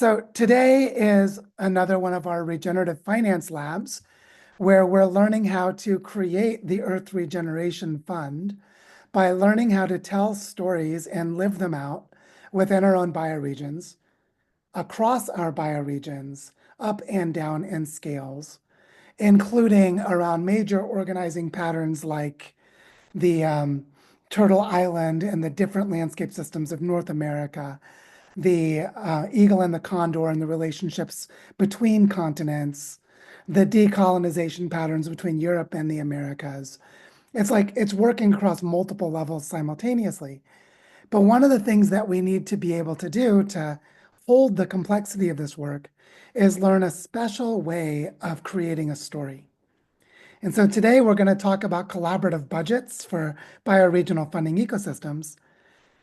So today is another one of our regenerative finance labs where we're learning how to create the Earth Regeneration Fund by learning how to tell stories and live them out within our own bioregions, across our bioregions, up and down in scales, including around major organizing patterns like the Turtle Island and the different landscape systems of North America, the eagle and the condor and the relationships between continents, the decolonization patterns between Europe and the Americas. It's like it's working across multiple levels simultaneously. But one of the things that we need to be able to do to hold the complexity of this work is learn a special way of creating a story. And so today we're going to talk about collaborative budgets for bioregional funding ecosystems.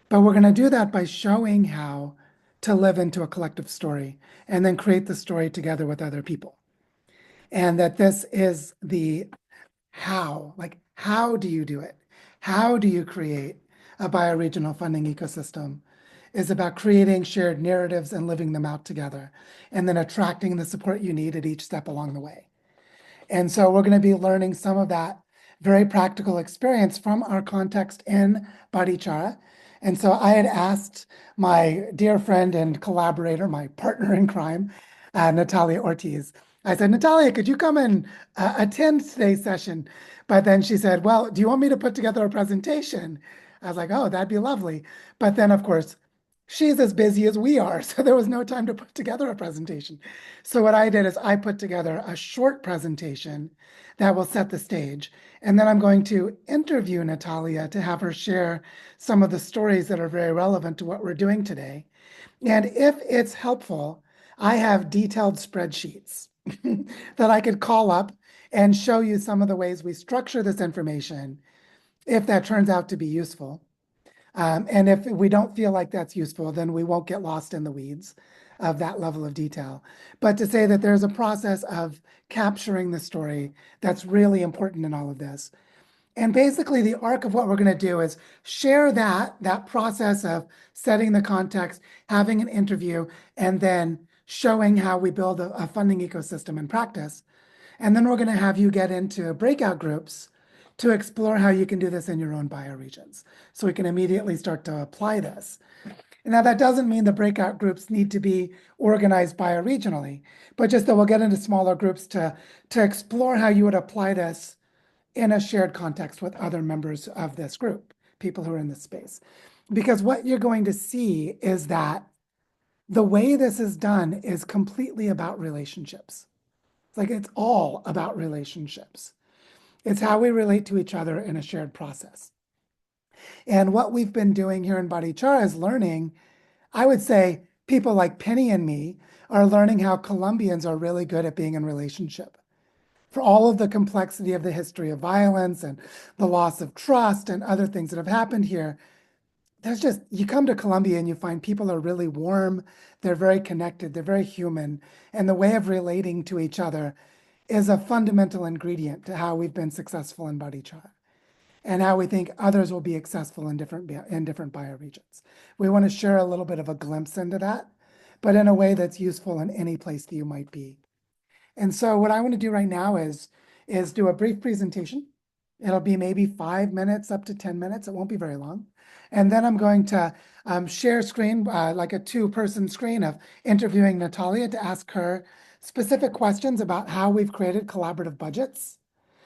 But we're going to do that by showing how to live into a collective story and then create the story together with other people. And that this is the how, like, how do you do it? How do you create a bioregional funding ecosystem? Is about creating shared narratives and living them out together, and then attracting the support you need at each step along the way. And so we're going to be learning some of that very practical experience from our context in Barichara. And so I had asked my dear friend and collaborator, my partner in crime, Natalia Ortiz. I said, Natalia, could you come and attend today's session? But then she said, well, do you want me to put together a presentation? I was like, oh, that'd be lovely. But then, of course, she's as busy as we are, so there was no time to put together a presentation. So what I did is I put together a short presentation that will set the stage. And then I'm going to interview Natalia to have her share some of the stories that are very relevant to what we're doing today. And if it's helpful, I have detailed spreadsheets that I could call up and show you some of the ways we structure this information if that turns out to be useful. And if we don't feel like that's useful, then we won't get lost in the weeds of that level of detail. But to say that there's a process of capturing the story that's really important in all of this. And basically the arc of what we're going to do is share that process of setting the context, having an interview, and then showing how we build a funding ecosystem in practice. And then we're going to have you get into breakout groups to explore how you can do this in your own bioregions. So we can immediately start to apply this. Now, that doesn't mean the breakout groups need to be organized bioregionally, but just that we'll get into smaller groups to explore how you would apply this in a shared context with other members of this group, people who are in this space. Because what you're going to see is that the way this is done is completely about relationships. It's like it's all about relationships. It's how we relate to each other in a shared process. And what we've been doing here in Barichara is learning, I would say people like Penny and me are learning how Colombians are really good at being in relationship. For all of the complexity of the history of violence and the loss of trust and other things that have happened here, there's just, you come to Colombia and you find people are really warm, they're very connected, they're very human, and the way of relating to each other is a fundamental ingredient to how we've been successful in Barichara and how we think others will be successful in different bioregions. We want to share a little bit of a glimpse into that, but in a way that's useful in any place that you might be. And so what I want to do right now is do a brief presentation. It'll be maybe 5 minutes up to 10 minutes. It won't be very long. And then I'm going to share screen, like a two-person screen of interviewing Natalia to ask her specific questions about how we've created collaborative budgets.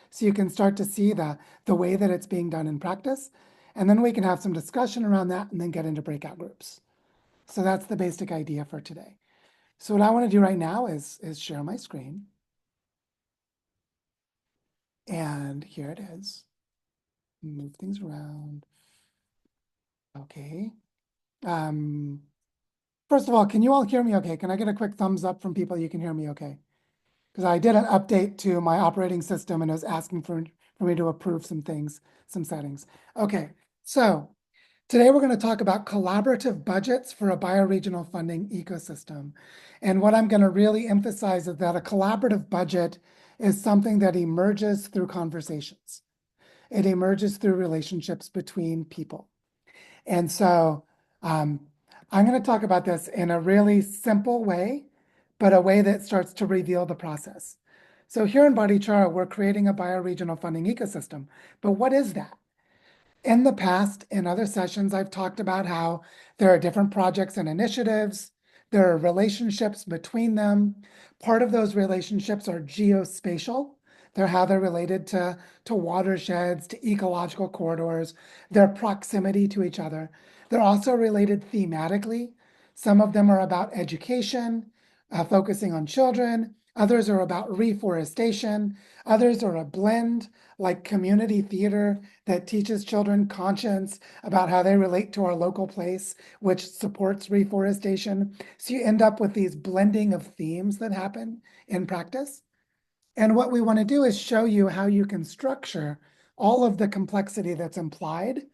So you can start to see the way that it's being done in practice. And then we can have some discussion around that and then get into breakout groups. So that's the basic idea for today. So what I want to do right now is share my screen. And here it is. Move things around. Okay. First of all, can you all hear me okay? Can I get a quick thumbs up from people you can hear me okay? Because I did an update to my operating system and it was asking for me to approve some things, some settings. Okay, so today we're going to talk about collaborative budgets for a bioregional funding ecosystem. And what I'm going to really emphasize is that a collaborative budget is something that emerges through conversations. It emerges through relationships between people. And so I'm going to talk about this in a really simple way, but a way that starts to reveal the process. So here in Barichara, we're creating a bioregional funding ecosystem. But what is that? In the past, in other sessions, I've talked about how there are different projects and initiatives. There are relationships between them. Part of those relationships are geospatial. They're how they're related to watersheds, to ecological corridors, their proximity to each other. They're also related thematically. Some of them are about education, focusing on children. Others are about reforestation. Others are a blend, like community theater that teaches children conscience about how they relate to our local place, which supports reforestation. So you end up with these blending of themes that happen in practice. And what we want to do is show you how you can structure all of the complexity that's implied.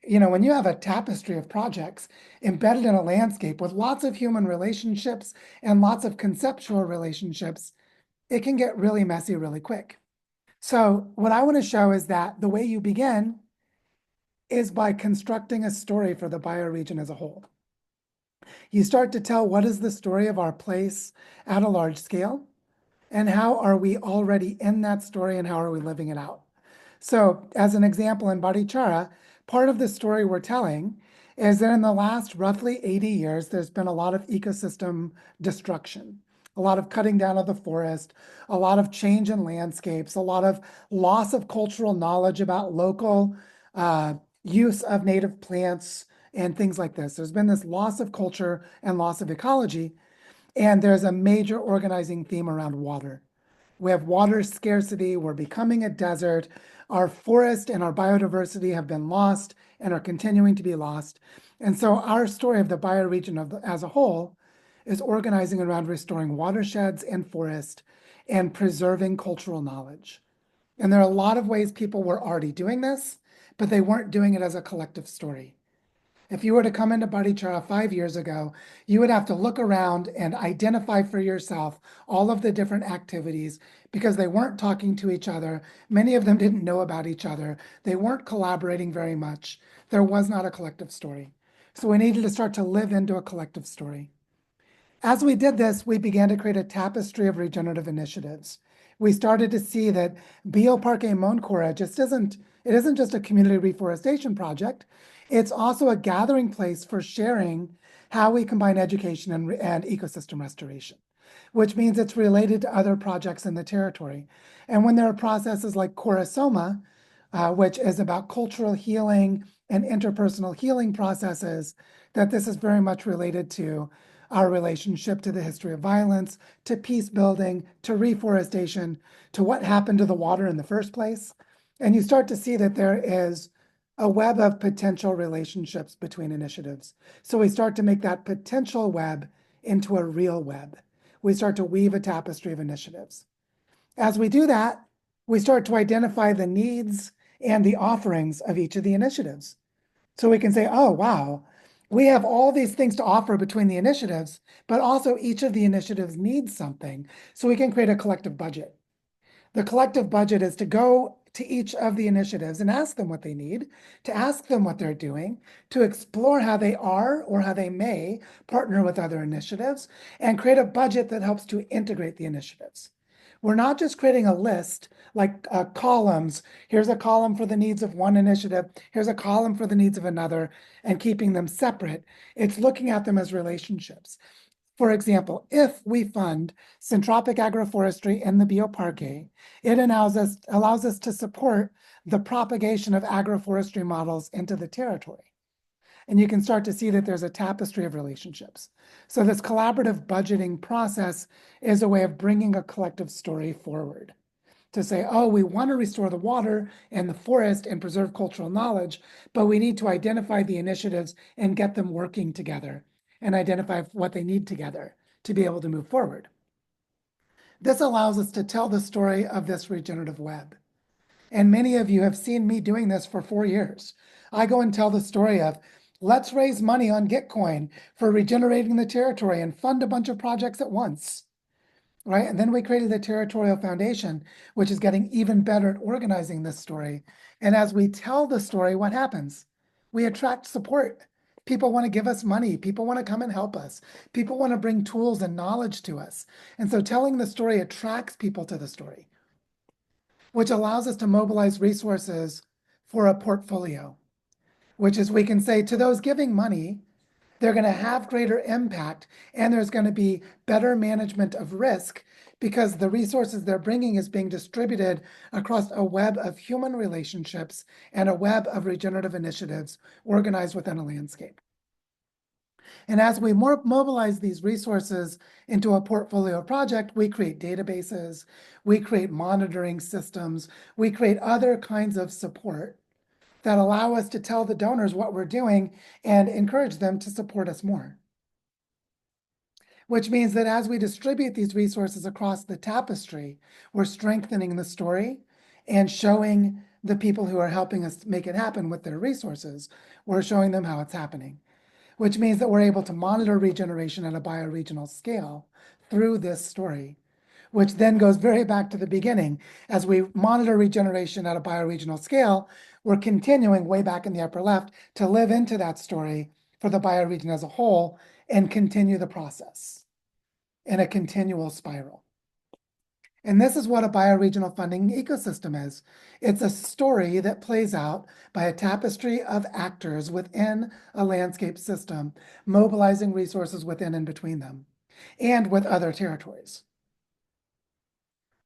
You know, when you have a tapestry of projects embedded in a landscape with lots of human relationships and lots of conceptual relationships, it can get really messy really quick. So what I want to show is that the way you begin is by constructing a story for the bioregion as a whole. You start to tell what is the story of our place at a large scale, and how are we already in that story, and how are we living it out? So as an example, in Barichara, part of the story we're telling is that in the last roughly 80 years, there's been a lot of ecosystem destruction, a lot of cutting down of the forest, a lot of change in landscapes, a lot of loss of cultural knowledge about local use of native plants and things like this. There's been this loss of culture and loss of ecology, and there's a major organizing theme around water. We have water scarcity. We're becoming a desert. Our forest and our biodiversity have been lost and are continuing to be lost. And so our story of the bioregion as a whole is organizing around restoring watersheds and forest and preserving cultural knowledge. And there are a lot of ways people were already doing this, but they weren't doing it as a collective story. If you were to come into Barichara 5 years ago, you would have to look around and identify for yourself all of the different activities because they weren't talking to each other. Many of them didn't know about each other. They weren't collaborating very much. There was not a collective story. So we needed to start to live into a collective story. As we did this, we began to create a tapestry of regenerative initiatives. We started to see that Bioparque Moncora it isn't just a community reforestation project. It's also a gathering place for sharing how we combine education and ecosystem restoration, which means it's related to other projects in the territory. And when there are processes like Korasoma, which is about cultural healing and interpersonal healing processes, that this is very much related to our relationship to the history of violence, to peace building, to reforestation, to what happened to the water in the first place. And you start to see that there is a web of potential relationships between initiatives. So we start to make that potential web into a real web. We start to weave a tapestry of initiatives. As we do that, we start to identify the needs and the offerings of each of the initiatives. So we can say, oh, wow, we have all these things to offer between the initiatives, but also each of the initiatives needs something. So we can create a collective budget. The collective budget is to go to each of the initiatives and ask them what they need, to ask them what they're doing, to explore how they are or how they may partner with other initiatives, and create a budget that helps to integrate the initiatives. We're not just creating a list like columns. Here's a column for the needs of one initiative. Here's a column for the needs of another, and keeping them separate. It's looking at them as relationships. For example, if we fund syntropic agroforestry in the bioparque, it allows us to support the propagation of agroforestry models into the territory. And you can start to see that there's a tapestry of relationships. So this collaborative budgeting process is a way of bringing a collective story forward to say, oh, we want to restore the water and the forest and preserve cultural knowledge, but we need to identify the initiatives and get them working together and identify what they need together to be able to move forward. This allows us to tell the story of this regenerative web. And many of you have seen me doing this for 4 years. I go and tell the story of, let's raise money on Gitcoin for regenerating the territory and fund a bunch of projects at once, right? And then we created the Territorial Foundation, which is getting even better at organizing this story. And as we tell the story, what happens? We attract support. People want to give us money. People want to come and help us. People want to bring tools and knowledge to us. And so telling the story attracts people to the story, which allows us to mobilize resources for a portfolio, which is we can say to those giving money, they're going to have greater impact and there's going to be better management of risk because the resources they're bringing is being distributed across a web of human relationships and a web of regenerative initiatives organized within a landscape. And as we mobilize these resources into a portfolio project, we create databases, we create monitoring systems, we create other kinds of support that allow us to tell the donors what we're doing and encourage them to support us more. Which means that as we distribute these resources across the tapestry, we're strengthening the story and showing the people who are helping us make it happen with their resources, we're showing them how it's happening. Which means that we're able to monitor regeneration at a bioregional scale through this story, which then goes very back to the beginning. As we monitor regeneration at a bioregional scale, we're continuing way back in the upper left to live into that story for the bioregion as a whole and continue the process in a continual spiral. And this is what a bioregional funding ecosystem is. It's a story that plays out by a tapestry of actors within a landscape system, mobilizing resources within and between them, and with other territories.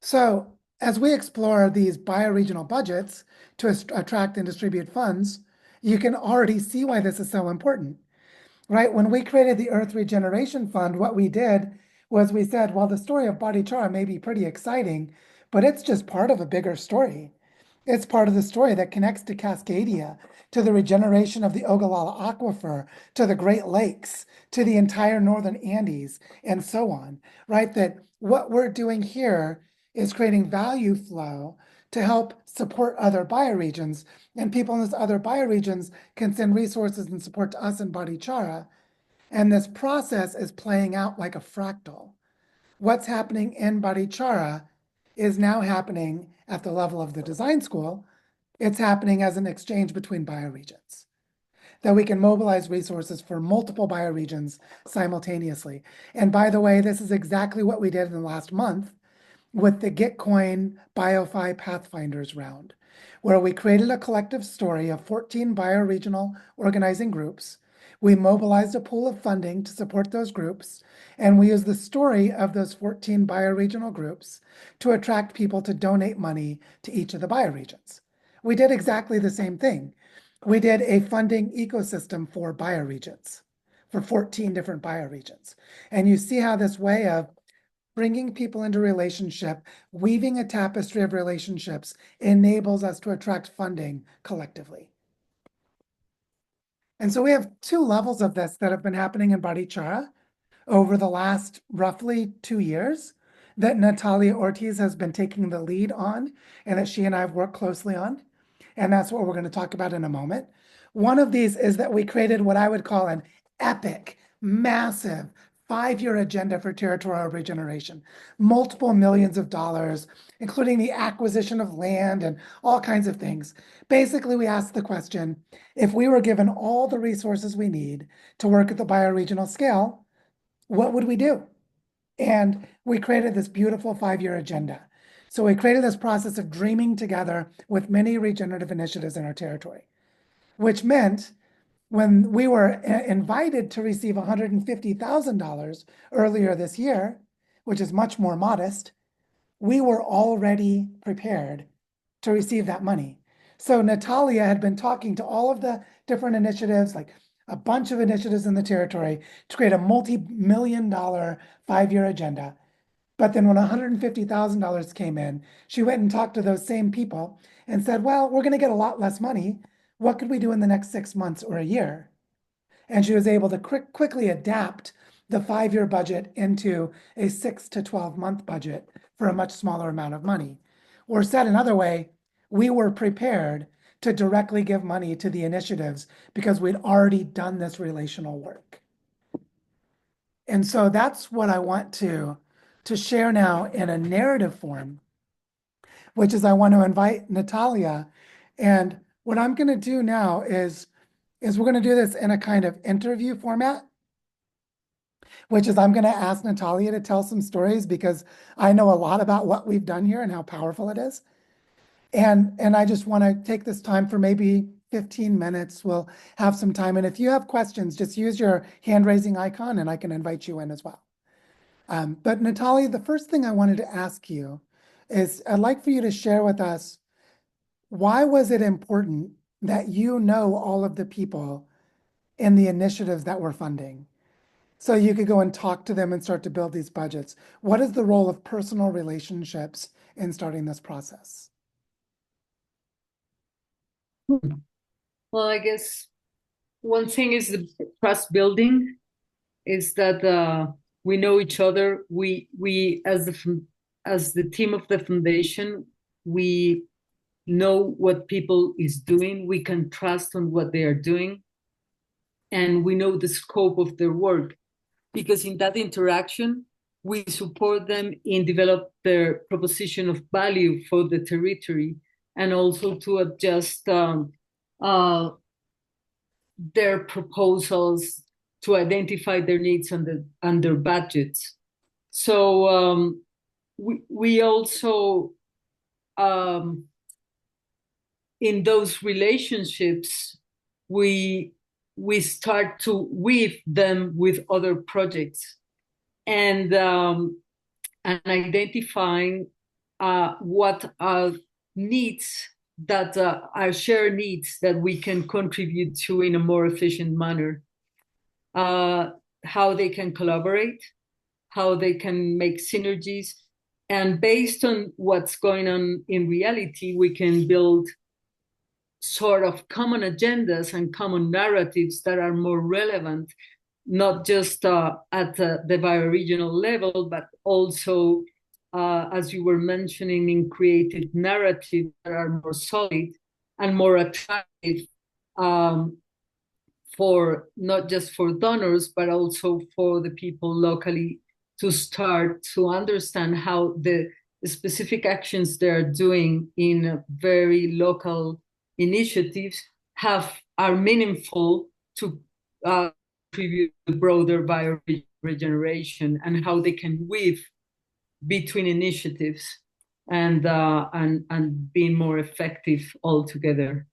So as we explore these bioregional budgets to attract and distribute funds, you can already see why this is so important, right? When we created the Earth Regeneration Fund, what we did was we said, well, the story of Barichara may be pretty exciting, but it's just part of a bigger story. It's part of the story that connects to Cascadia, to the regeneration of the Ogallala Aquifer, to the Great Lakes, to the entire Northern Andes, and so on, right? That what we're doing here is creating value flow to help support other bioregions, and people in those other bioregions can send resources and support to us in Barichara. And this process is playing out like a fractal. What's happening in Barichara is now happening at the level of the design school. It's happening as an exchange between bioregions, that we can mobilize resources for multiple bioregions simultaneously. And by the way, this is exactly what we did in the last month with the Gitcoin BioFi Pathfinders round, where we created a collective story of 14 bioregional organizing groups. We mobilized a pool of funding to support those groups, and we used the story of those 14 bioregional groups to attract people to donate money to each of the bioregions. We did exactly the same thing. We did a funding ecosystem for bioregions, for 14 different bioregions. And you see how this way of bringing people into relationship, weaving a tapestry of relationships enables us to attract funding collectively. And so we have two levels of this that have been happening in Barichara over the last roughly 2 years that Natalia Ortiz has been taking the lead on and that she and I have worked closely on. And that's what we're going to talk about in a moment. One of these is that we created what I would call an epic, massive 5-year agenda for territorial regeneration, multiple millions of dollars, including the acquisition of land and all kinds of things. Basically, we asked the question, if we were given all the resources we need to work at the bioregional scale, what would we do? And we created this beautiful 5-year agenda. So we created this process of dreaming together with many regenerative initiatives in our territory, which meant when we were invited to receive $150,000 earlier this year, which is much more modest, we were already prepared to receive that money. So Natalia had been talking to all of the different initiatives, like a bunch of initiatives in the territory, to create a multi-million-dollar 5-year agenda. But then when $150,000 came in, she went and talked to those same people and said, well, we're going to get a lot less money. What could we do in the next 6 months or a year? And she was able to quickly adapt the 5-year budget into a 6 to 12-month budget for a much smaller amount of money. Or said another way, we were prepared to directly give money to the initiatives because we'd already done this relational work. And so that's what I want to share now in a narrative form, which is I want to invite Natalia. And what I'm going to do now is is we're going to do this in a kind of interview format, which is I'm going to ask Natalia to tell some stories because I know a lot about what we've done here and how powerful it is. And I just want to take this time for maybe 15 minutes. We'll have some time. And if you have questions, just use your hand raising icon and I can invite you in as well. But Natalia, the first thing I wanted to ask you is I'd like for you to share with us, why was it important that you know all of the people in the initiatives that we're funding, so you could go and talk to them and start to build these budgets? What is the role of personal relationships in starting this process? Well, I guess one thing is the trust building, is that we know each other. We as the team of the foundation, we know what people is doing. We can trust on what they are doing, and we know the scope of their work, because in that interaction, we support them in develop their proposition of value for the territory, and also to adjust uh, their proposals to identify their needs and their budgets. So we also, um, in those relationships, we we start to weave them with other projects, and identifying what are needs that are shared needs that we can contribute to in a more efficient manner. uh, how they can collaborate, how they can make synergies. And based on what's going on in reality, we can build sort of common agendas and common narratives that are more relevant, not just at the bioregional level, but also, as you were mentioning, in creative narratives that are more solid and more attractive, um, for not just for donors, but also for the people locally, to start to understand how the specific actions they're doing in very local initiatives are meaningful to contribute to broader bioregeneration, and how they can weave between initiatives and being more effective altogether.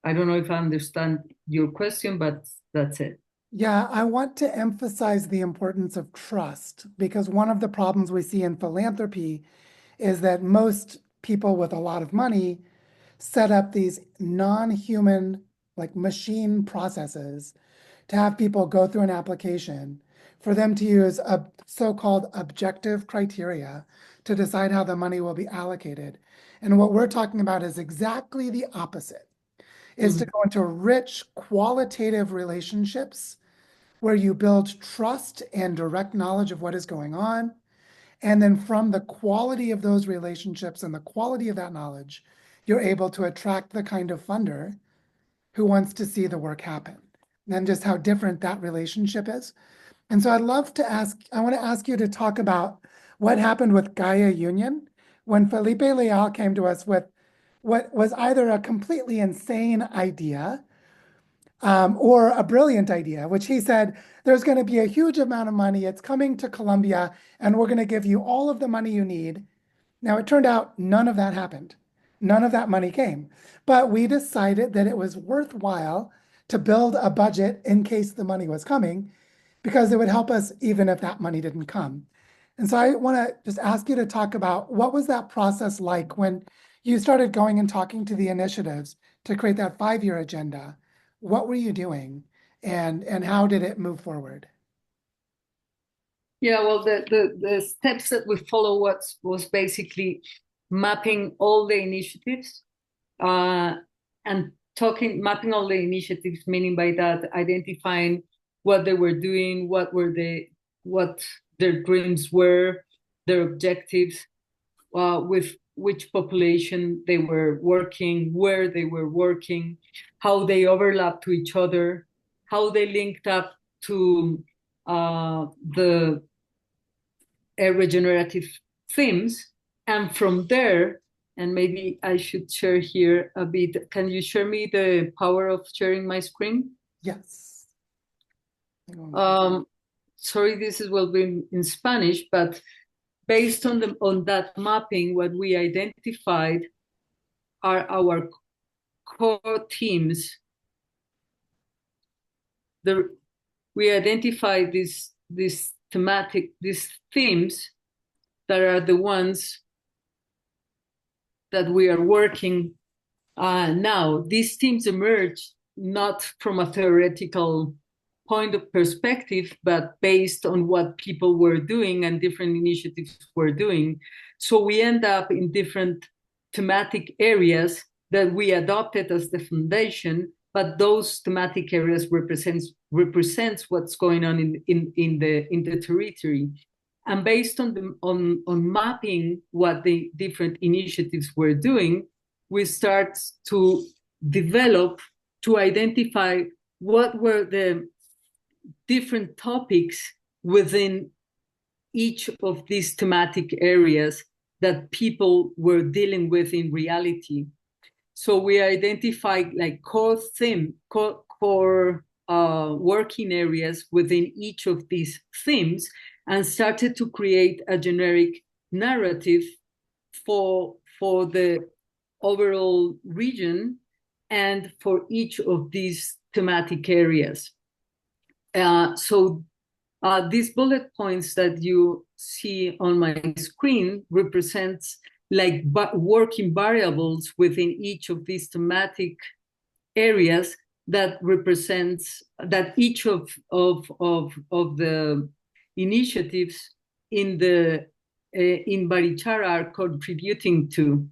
I don't know if I understand your question, but that's it. Yeah, I want to emphasize the importance of trust, because one of the problems we see in philanthropy is that most people with a lot of money set up these non-human, like machine processes, to have people go through an application, for them to use a so-called objective criteria to decide how the money will be allocated. And what we're talking about is exactly the opposite, is to Mm. go into rich qualitative relationships where you build trust and direct knowledge of what is going on. And then from the quality of those relationships and the quality of that knowledge, you're able to attract the kind of funder who wants to see the work happen, and just how different that relationship is. And so I want to ask you to talk about what happened with Gaia Union when Felipe Leal came to us with what was either a completely insane idea, or a brilliant idea, which he said, there's going to be a huge amount of money. It's coming to Colombia, and we're going to give you all of the money you need. Now, it turned out none of that happened. None of that money came. But we decided that it was worthwhile to build a budget in case the money was coming, because it would help us even if that money didn't come. And so I want to just ask you to talk about, what was that process like when you started going and talking to the initiatives to create that 5-year agenda? What were you doing, and how did it move forward? Yeah, well, the steps that we follow was basically mapping all the initiatives, uh, and mapping all the initiatives, meaning by that identifying what they were doing, what their dreams were, their objectives, with which population they were working, where they were working, how they overlap to each other, how they linked up to the regenerative themes. And from there, and maybe I should share here a bit. Can you share me the power of sharing my screen? Yes. Um, Sorry, this is will be in Spanish, but based on that mapping, what we identified are our core themes. We identified these themes that are the ones that we are working now. These themes emerge not from a theoretical point of perspective, but based on what people were doing and different initiatives were doing. So we end up in different thematic areas that we adopted as the foundation, but those thematic areas represents what's going on in the territory. And based on mapping what the different initiatives were doing, we start to develop, to identify what were the different topics within each of these thematic areas that people were dealing with in reality. So we identified like core working areas within each of these themes, and started to create a generic narrative for the overall region and for each of these thematic areas. So these bullet points that you see on my screen represents like working variables within each of these thematic areas that represents that each of the initiatives in Barichara are contributing to.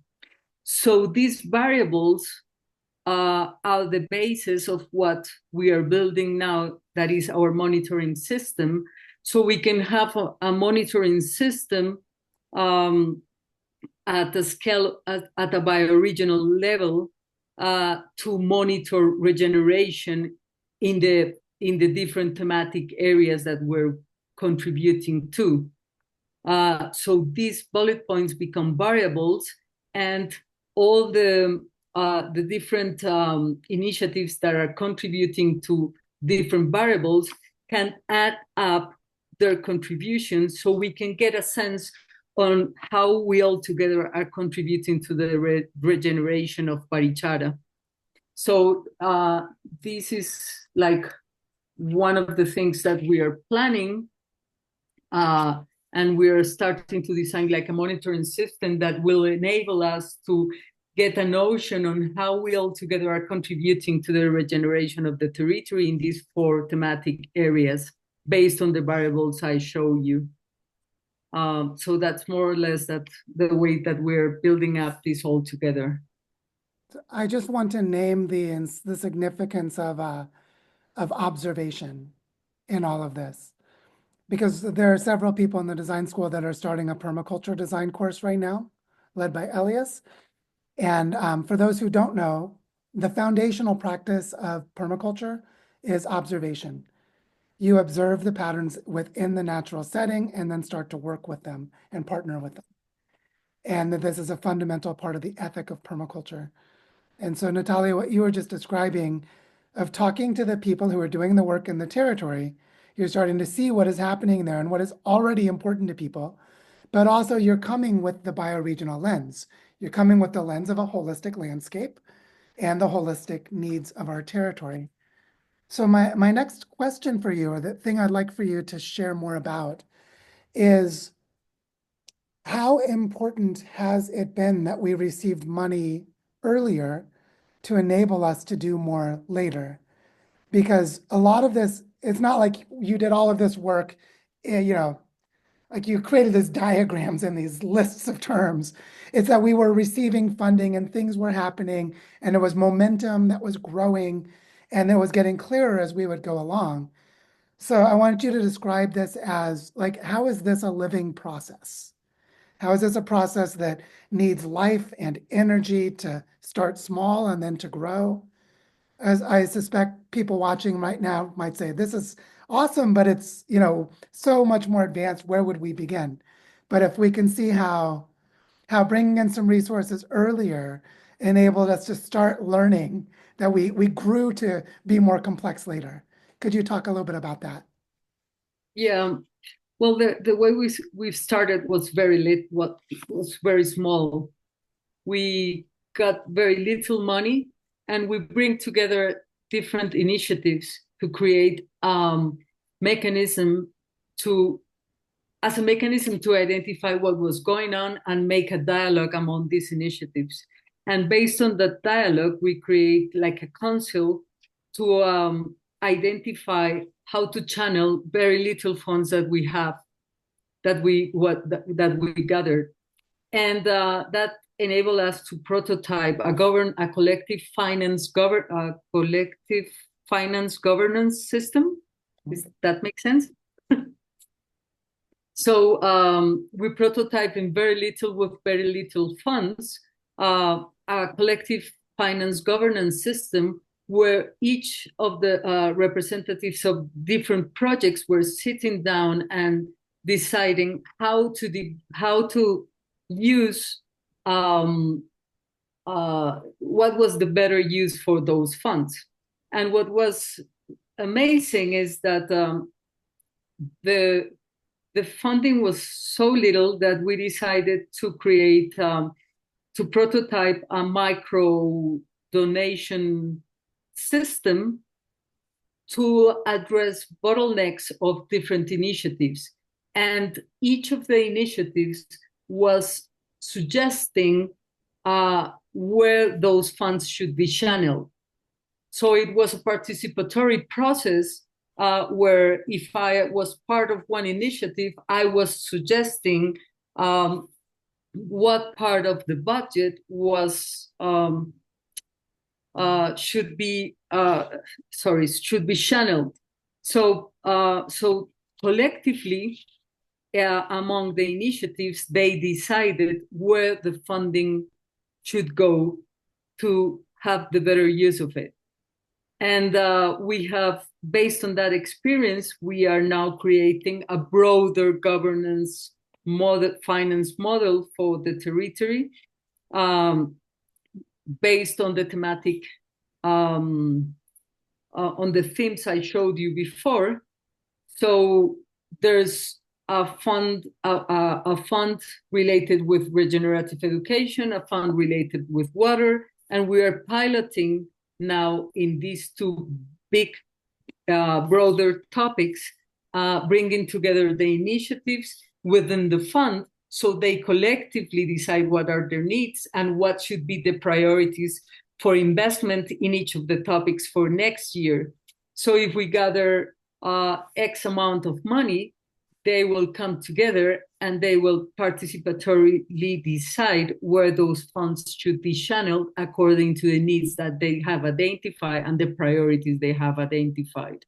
So these variables are the basis of what we are building now, that is our monitoring system. So we can have a monitoring system at a scale, at a bioregional level, to monitor regeneration in the different thematic areas that we're contributing to. So these bullet points become variables, and all the different initiatives that are contributing to different variables can add up their contributions, so we can get a sense on how we all together are contributing to the regeneration of Barichara. So this is like one of the things that we are planning, and we're starting to design like a monitoring system that will enable us to get a notion on how we all together are contributing to the regeneration of the territory in these 4 thematic areas based on the variables I show you. So that's more or less the way that we're building up this all together. I just want to name the significance of observation in all of this, because there are several people in the design school that are starting a permaculture design course right now, led by Elias. And for those who don't know, the foundational practice of permaculture is observation. You observe the patterns within the natural setting and then start to work with them and partner with them. And that this is a fundamental part of the ethic of permaculture. And so, Natalia, what you were just describing of talking to the people who are doing the work in the territory, you're starting to see what is happening there and what is already important to people. But also, you're coming with the bioregional lens. You're coming with the lens of a holistic landscape and the holistic needs of our territory. So my next question for you, or the thing I'd like for you to share more about, is how important has it been that we received money earlier to enable us to do more later? Because a lot of this, it's not like you did all of this work, like you created these diagrams and these lists of terms. It's that we were receiving funding and things were happening, and it was momentum that was growing, and it was getting clearer as we would go along. So I want you to describe this as like, how is this a living process? How is this a process that needs life and energy to start small and then to grow? As I suspect people watching right now might say, this is awesome, but it's, so much more advanced. Where would we begin? But if we can see how how bringing in some resources earlier enabled us to start learning that we grew to be more complex later. Could you talk a little bit about that? Yeah. Well, the way we've started was very lit. What was very small. We got very little money, and we bring together different initiatives to create mechanism to as a mechanism to identify what was going on and make a dialogue among these initiatives. And based on that dialogue, we create like a council to identify how to channel very little funds that we have, that we gathered, and that enabled us to prototype a collective finance governance system. Does that make sense? So we prototype in very little with very little funds, a collective finance governance system where each of the representatives of different projects were sitting down and deciding how to use what was the better use for those funds. And what was amazing is that the the funding was so little that we decided to create to prototype a micro donation system to address bottlenecks of different initiatives. And each of the initiatives was suggesting where those funds should be channeled. So it was a participatory process where if I was part of one initiative, I was suggesting what part of the budget was should be should be channeled. So so collectively among the initiatives, they decided where the funding should go to have the better use of it. And we have, based on that experience, we are now creating a broader governance model, finance model for the territory, based on the thematic, on the themes I showed you before. So there's a fund related with regenerative education, a fund related with water, and we are piloting now in these two big, broader topics, bringing together the initiatives within the fund so they collectively decide what are their needs and what should be the priorities for investment in each of the topics for next year. So if we gather X amount of money, they will come together and they will participatorily decide where those funds should be channeled according to the needs that they have identified and the priorities they have identified.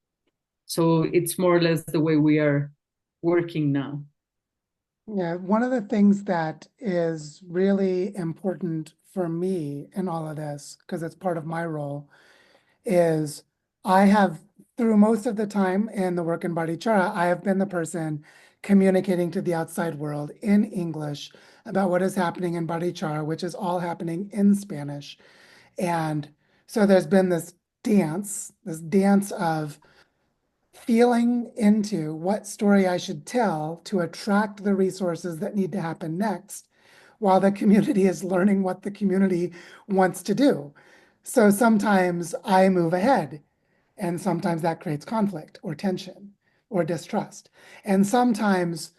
So it's more or less the way we are working now. Yeah, one of the things that is really important for me in all of this, because it's part of my role, is I have, through most of the time in the work in Barichara, I have been the person communicating to the outside world in English about what is happening in Barichara, which is all happening in Spanish. And so there's been this dance of feeling into what story I should tell to attract the resources that need to happen next, while the community is learning what the community wants to do. So sometimes I move ahead, and sometimes that creates conflict or tension or distrust. And sometimes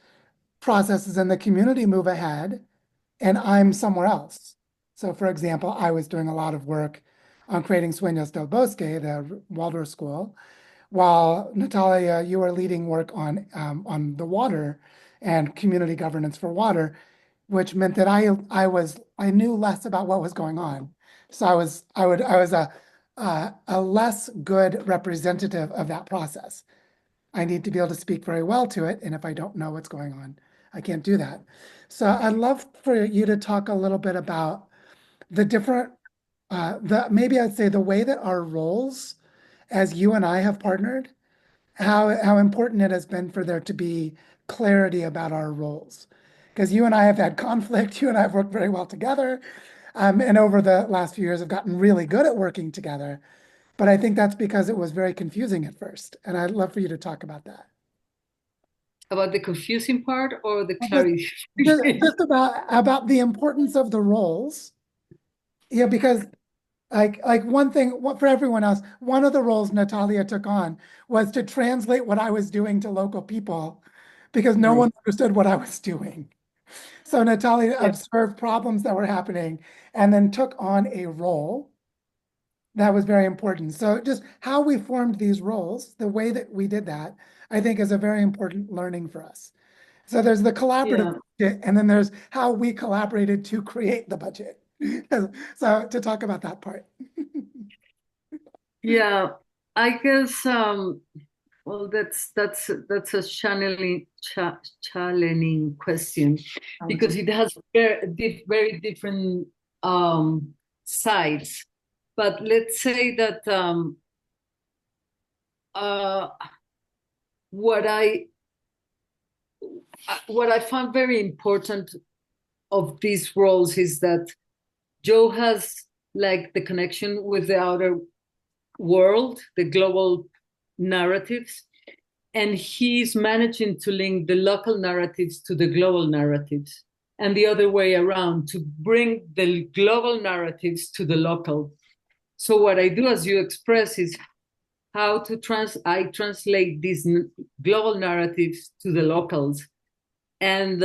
processes in the community move ahead, and I'm somewhere else. So, for example, I was doing a lot of work on creating Sueños del Bosque, the Waldorf school, while Natalia, you are leading work on the water and community governance for water, which meant that I knew less about what was going on. So I was a less good representative of that process. I need to be able to speak very well to it, and if I don't know what's going on, I can't do that. So I'd love for you to talk a little bit about the different, maybe I'd say the way that our roles as you and I have partnered, how important it has been for there to be clarity about our roles. because you and I have had conflict. You and I have worked very well together. And over the last few years have gotten really good at working together. But I think that's because it was very confusing at first. And I'd love for you to talk about that. About the confusing part or the Well, just clarification? just about the importance of the roles. Yeah, because like one thing for everyone else, one of the roles Natalia took on was to translate what I was doing to local people because no Right. one understood what I was doing. So Natalia Yeah. observed problems that were happening and then took on a role that was very important. So just how we formed these roles, the way that we did that, I think is a very important learning for us. So there's the collaborative Yeah. budget, and then there's how we collaborated to create the budget. So to talk about that part. Yeah. I guess well that's a challenging question because it has very different sides. But let's say that uh, what I what I found very important of these roles is that Joe has like the connection with the outer world, the global narratives, and he's managing to link the local narratives to the global narratives and the other way around to bring the global narratives to the local. So what I do, as you express, is how to I translate these global narratives to the locals. And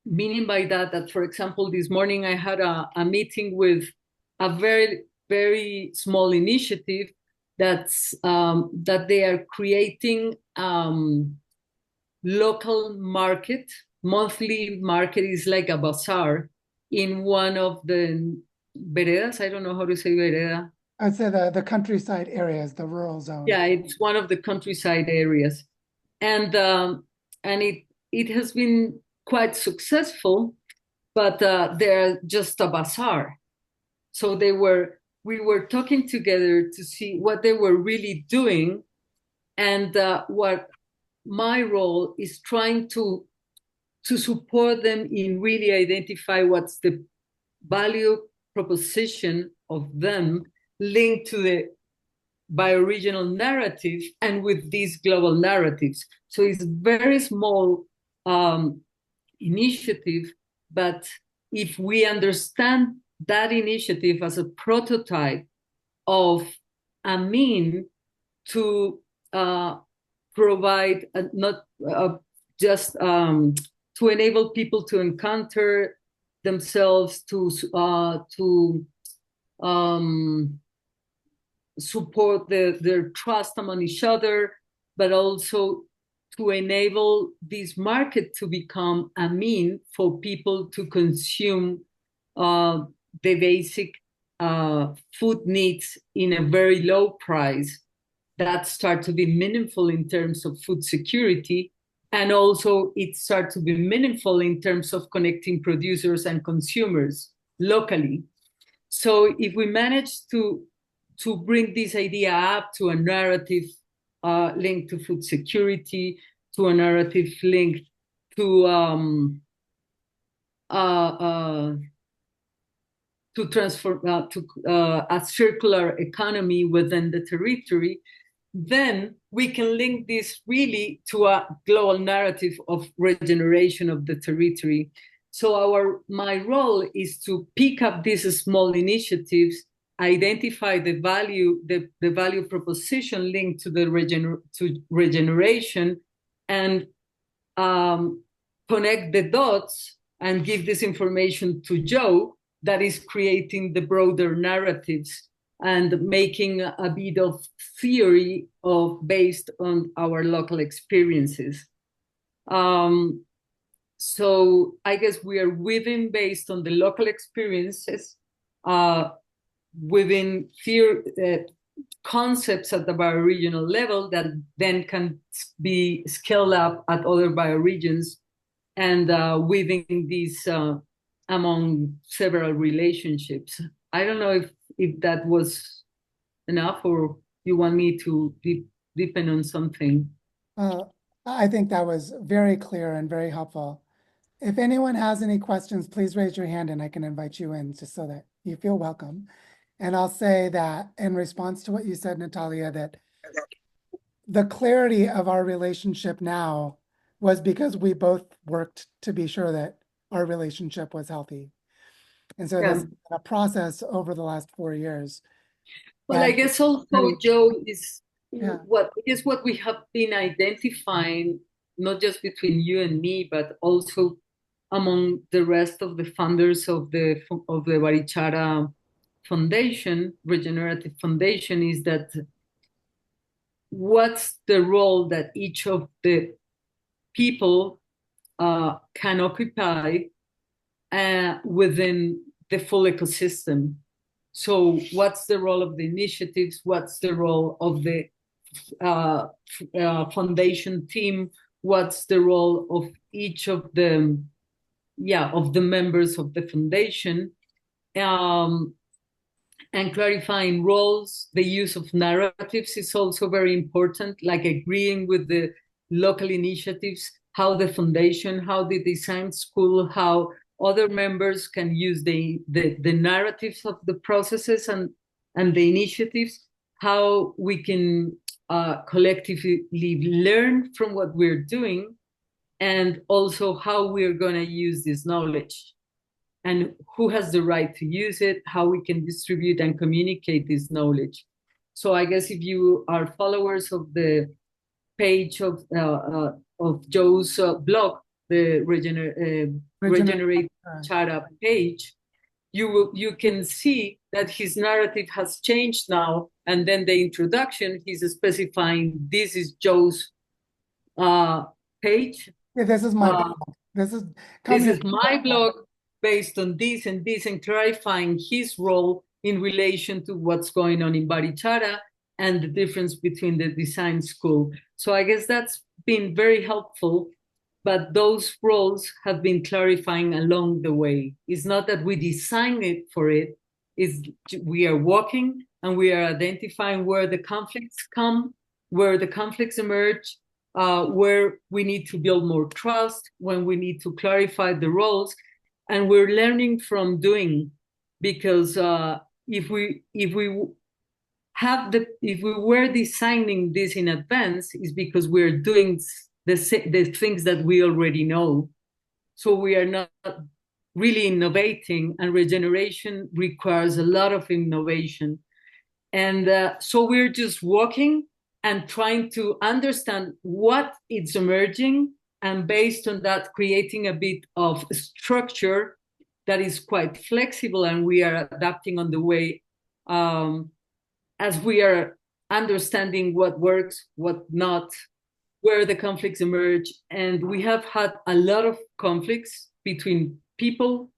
meaning by that, that for example, this morning I had a meeting with a very small initiative that they are creating local market. Monthly market is like a bazaar in one of the veredas. I don't know how to say vereda. I'd say the countryside areas, the rural zone. Yeah, it's one of the countryside areas, and it has been quite successful. But they're just a bazaar. So we were talking together to see what they were really doing, and what my role is trying to support them in really identify what's the value proposition of them linked to the bioregional narrative and with these global narratives. So it's very small um, initiative, but if we understand that initiative as a prototype of a mean to provide not just to enable people to encounter themselves, to support their trust among each other, but also to enable this market to become a mean for people to consume uh, the basic food needs in a very low price that start to be meaningful in terms of food security. And also it start to be meaningful in terms of connecting producers and consumers locally. So if we manage to bring this idea up to a narrative linked to food security, to a narrative linked to uh, uh, to transform to a circular economy within the territory, then we can link this really to a global narrative of regeneration of the territory. So my role is to pick up these small initiatives, identify the value proposition linked to the regeneration, and connect the dots and give this information to Joe that is creating the broader narratives and making a bit of theory of based on our local experiences. Um, so I guess we are within based on the local experiences, uh, within concepts at the bioregional level that then can be scaled up at other bioregions and weaving these among several relationships. I don't know if that was enough or you want me to deepen on something. I think that was very clear and very helpful. If anyone has any questions, please raise your hand and I can invite you in just so that you feel welcome. And I'll say that in response to what you said, Natalia, that the clarity of our relationship now was because we both worked to be sure that our relationship was healthy. And so this Yeah. has been a process over the last 4 years. Well, I And guess also, really, Joe, is yeah, what we have been identifying, not just between you and me, but also among the rest of the founders of the Barichara Foundation, Regenerative Foundation, is that what's the role that each of the people can occupy within the full ecosystem. So, what's the role of the initiatives? What's the role of the foundation team? What's the role of each of the members of the foundation? Um, and clarifying roles, the use of narratives is also very important, like agreeing with the local initiatives, how the foundation, how the design school, how other members can use the narratives of the processes and the initiatives, how we can collectively learn from what we're doing, and also how we're going to use this knowledge and who has the right to use it, how we can distribute and communicate this knowledge. So I guess if you are followers of the page of Joe's blog, the regenerate. Regenerate Chara page, you can see that his narrative has changed now. And then the introduction, he's specifying this is Joe's page. Yeah, this is my Uh, blog. This is this coming is my blog based on this and clarifying his role in relation to what's going on in Barichara and the difference between the design school. So I guess that's been very helpful, but those roles have been clarifying along the way. It's not that we design it for it, it's we are walking and we are identifying where the conflicts come, where the conflicts emerge, where we need to build more trust, when we need to clarify the roles, and we're learning from doing. Because if we were designing this in advance, is because we're doing the things that we already know. So we are not really innovating, and regeneration requires a lot of innovation. And so we're just walking and trying to understand what is emerging, and based on that, creating a bit of structure that is quite flexible, and we are adapting on the way as we are understanding what works, what not, where the conflicts emerge. And we have had a lot of conflicts between people,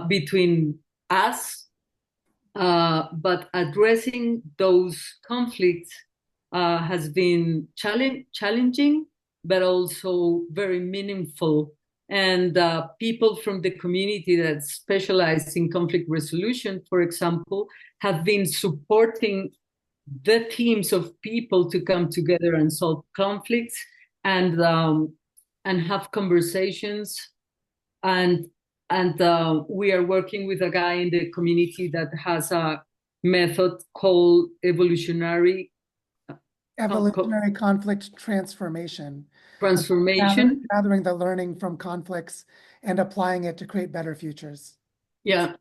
between us, but addressing those conflicts has been challenging, but also very meaningful. And people from the community that specialize in conflict resolution, for example, have been supporting the teams of people to come together and solve conflicts, and have conversations. And we are working with a guy in the community that has a method called evolutionary conflict transformation, transformation. gathering the learning from conflicts and applying it to create better futures. Yeah.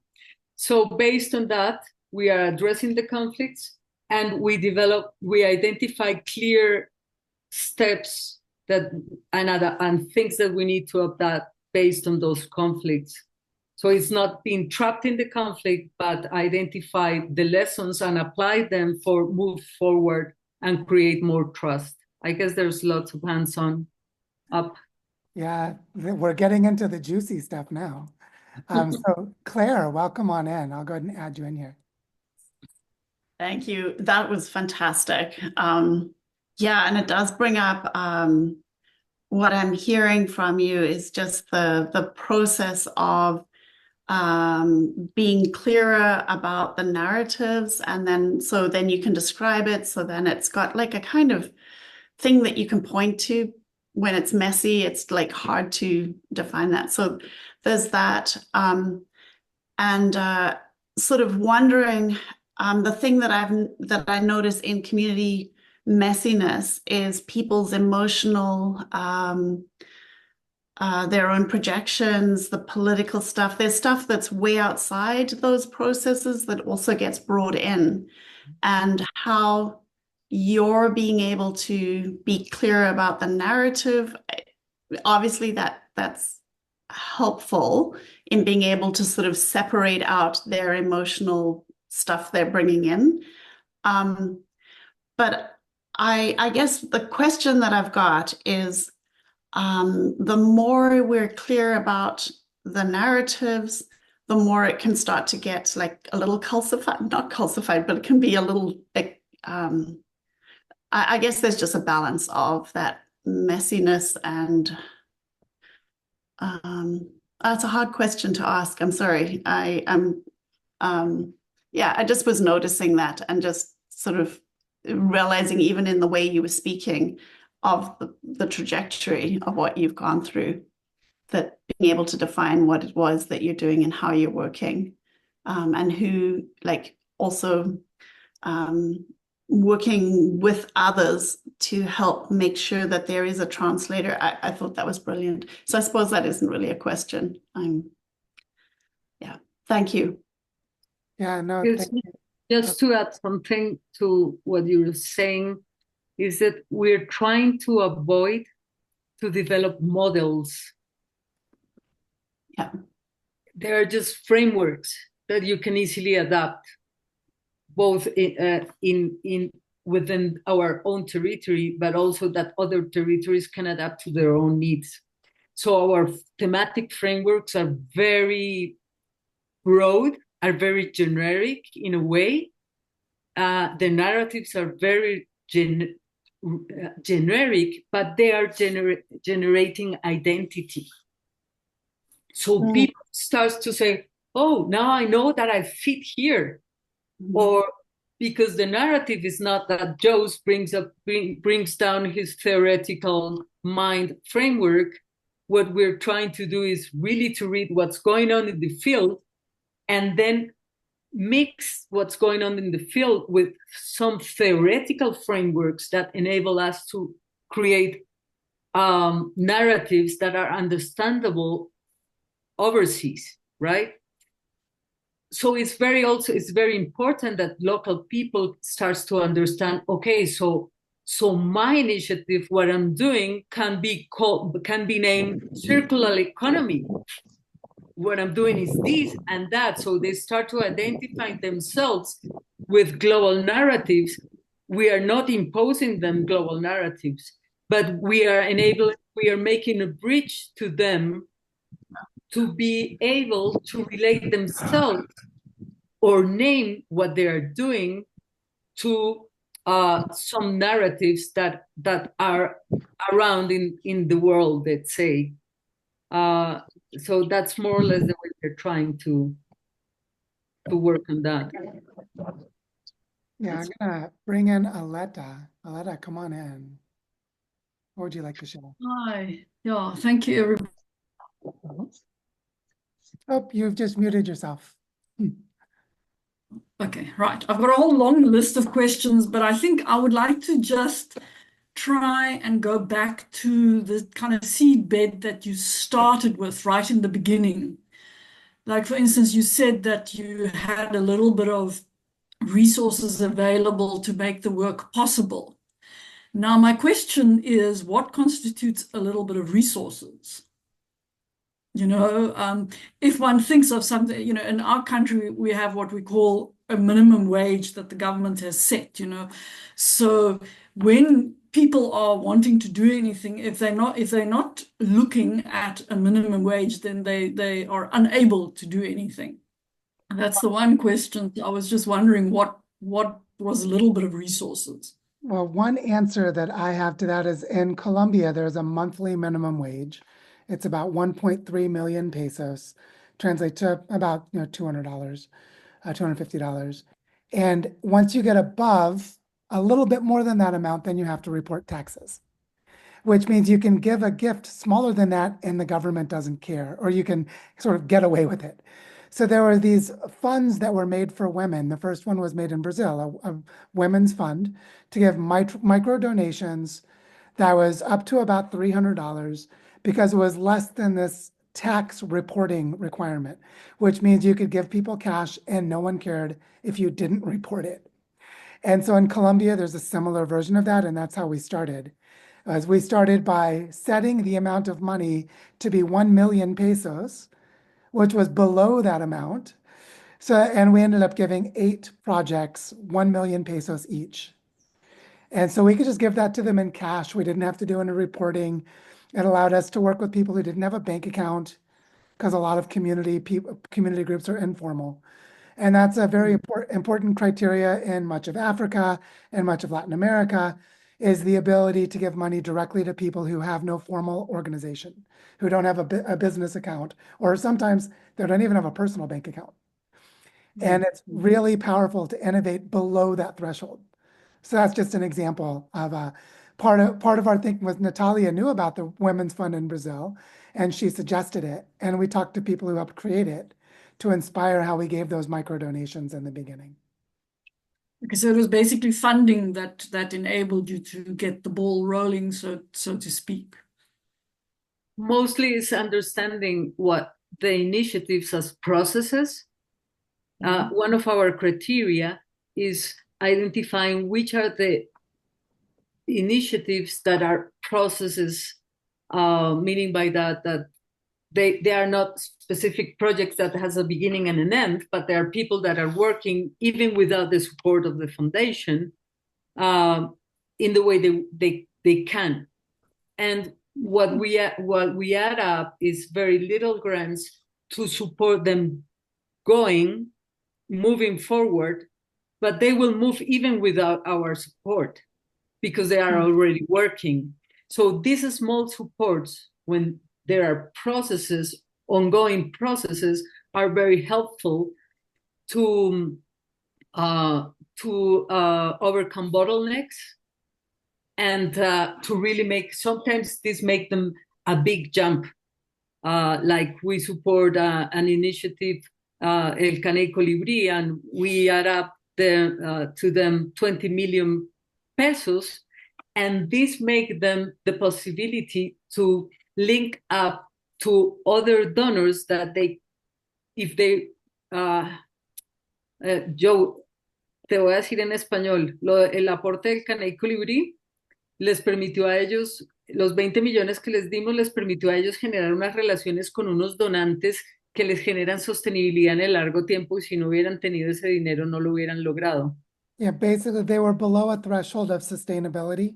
So based on that, we are addressing the conflicts, and we identify clear steps that and things that we need to adapt based on those conflicts. So it's not being trapped in the conflict, but identify the lessons and apply them for move forward and create more trust. I guess there's lots of hands-on up. Yeah, we're getting into the juicy stuff now. So Claire, welcome on in. I'll go ahead and add you in here. Thank you. That was fantastic. Yeah, and it does bring up what I'm hearing from you is just the process of being clearer about the narratives, and then you can describe it. So then it's got like a kind of thing that you can point to when it's messy, it's like hard to define that. So there's that. And sort of wondering, the thing that I notice in community messiness is people's emotional, their own projections, the political stuff. There's stuff that's way outside those processes that also gets brought in, and how you're being able to be clear about the narrative. Obviously, that's helpful in being able to sort of separate out their emotional stuff they're bringing in. But I guess the question that I've got is, the more we're clear about the narratives, the more it can start to get like a little calcified, not calcified, but it can be a little, I guess there's just a balance of that messiness and that's a hard question to ask. I'm sorry. Yeah, I just was noticing that and just sort of realizing, even in the way you were speaking, of the trajectory of what you've gone through, that being able to define what it was that you're doing and how you're working, and who, like, also working with others to help make sure that there is a translator. I thought that was brilliant. So I suppose that isn't really a question. Yeah, thank you. Yeah, no, Yes, thank you. just to add something to what you were saying, is that we're trying to avoid to develop models. Yeah. They are just frameworks that you can easily adapt, both in within our own territory, but also that other territories can adapt to their own needs. So our thematic frameworks are very broad, are very generic in a way. The narratives are very generic, but they are generating identity. So people start to say, oh, now I know that I fit here. Or because the narrative is not that Joe's brings down his theoretical mind framework. What we're trying to do is really to read what's going on in the field and then mix what's going on in the field with some theoretical frameworks that enable us to create narratives that are understandable overseas, right? So it's very important that local people starts to understand, okay, so my initiative, what I'm doing can be named circular economy. What I'm doing is this and that. So they start to identify themselves with global narratives. We are not imposing them global narratives, but we are making a bridge to them to be able to relate themselves or name what they are doing to some narratives that are around in the world, let's say. So that's more or less the way they're trying to work on that. Yeah, I'm gonna bring in Aletta. Aletta, come on in. What would you like to share? Hi. Yeah, thank you, everybody. Oh, you've just muted yourself. Okay, right. I've got a whole long list of questions, but I think I would like to just try and go back to the kind of seed bed that you started with right in the beginning. Like, for instance, you said that you had a little bit of resources available to make the work possible. Now, my question is, what constitutes a little bit of resources? If one thinks of something, in our country, we have what we call a minimum wage that the government has set, So when people are wanting to do anything, if they're not looking at a minimum wage, then they are unable to do anything. That's the one question. I was just wondering what was a little bit of resources. Well, one answer that I have to that is in Colombia, there's a monthly minimum wage. It's about 1.3 million pesos, translate to about $200, $250. And once you get above a little bit more than that amount, then you have to report taxes. which means you can give a gift smaller than that and the government doesn't care, or you can sort of get away with it. So there were these funds that were made for women. The first one was made in Brazil, a women's fund to give micro donations that was up to about $300 because it was less than this tax reporting requirement, which means you could give people cash and no one cared if you didn't report it. And so in Colombia, there's a similar version of that, and that's how we started. As we started by setting the amount of money to be 1 million pesos, which was below that amount. So, and we ended up giving 8 projects, 1 million pesos each. And so we could just give that to them in cash. We didn't have to do any reporting. It allowed us to work with people who didn't have a bank account because a lot of community groups are informal. And that's a very important criteria in much of Africa and much of Latin America, is the ability to give money directly to people who have no formal organization, who don't have a business account, or sometimes they don't even have a personal bank account. And it's really powerful to innovate below that threshold. So that's just an example of part of our thinking was Natalia knew about the Women's Fund in Brazil, and she suggested it. And we talked to people who helped create it to inspire how we gave those micro donations in the beginning. Okay, so it was basically funding that enabled you to get the ball rolling, so to speak. Mostly it's understanding what the initiatives as processes. One of our criteria is identifying which are the initiatives that are processes, meaning by that they are not specific projects that has a beginning and an end, but there are people that are working even without the support of the foundation in the way they can. And what we add up is very little grants to support them moving forward, but they will move even without our support because they are already working. So these small supports, when there are processes, ongoing processes, are very helpful to overcome bottlenecks and to really sometimes this make them a big jump. Like we support an initiative, El Caney Colibri, and we add up to them 20 million pesos, and this make them the possibility to link up to other donors that yo te voy a decir en español, el aporte del Caney Colibri les permitió a ellos, los 20 millones que les dimos les permitió a ellos generar unas relaciones con unos donantes que les generan sostenibilidad en el largo tiempo, y si no hubieran tenido ese dinero no lo hubieran logrado. Yeah, basically they were below a threshold of sustainability,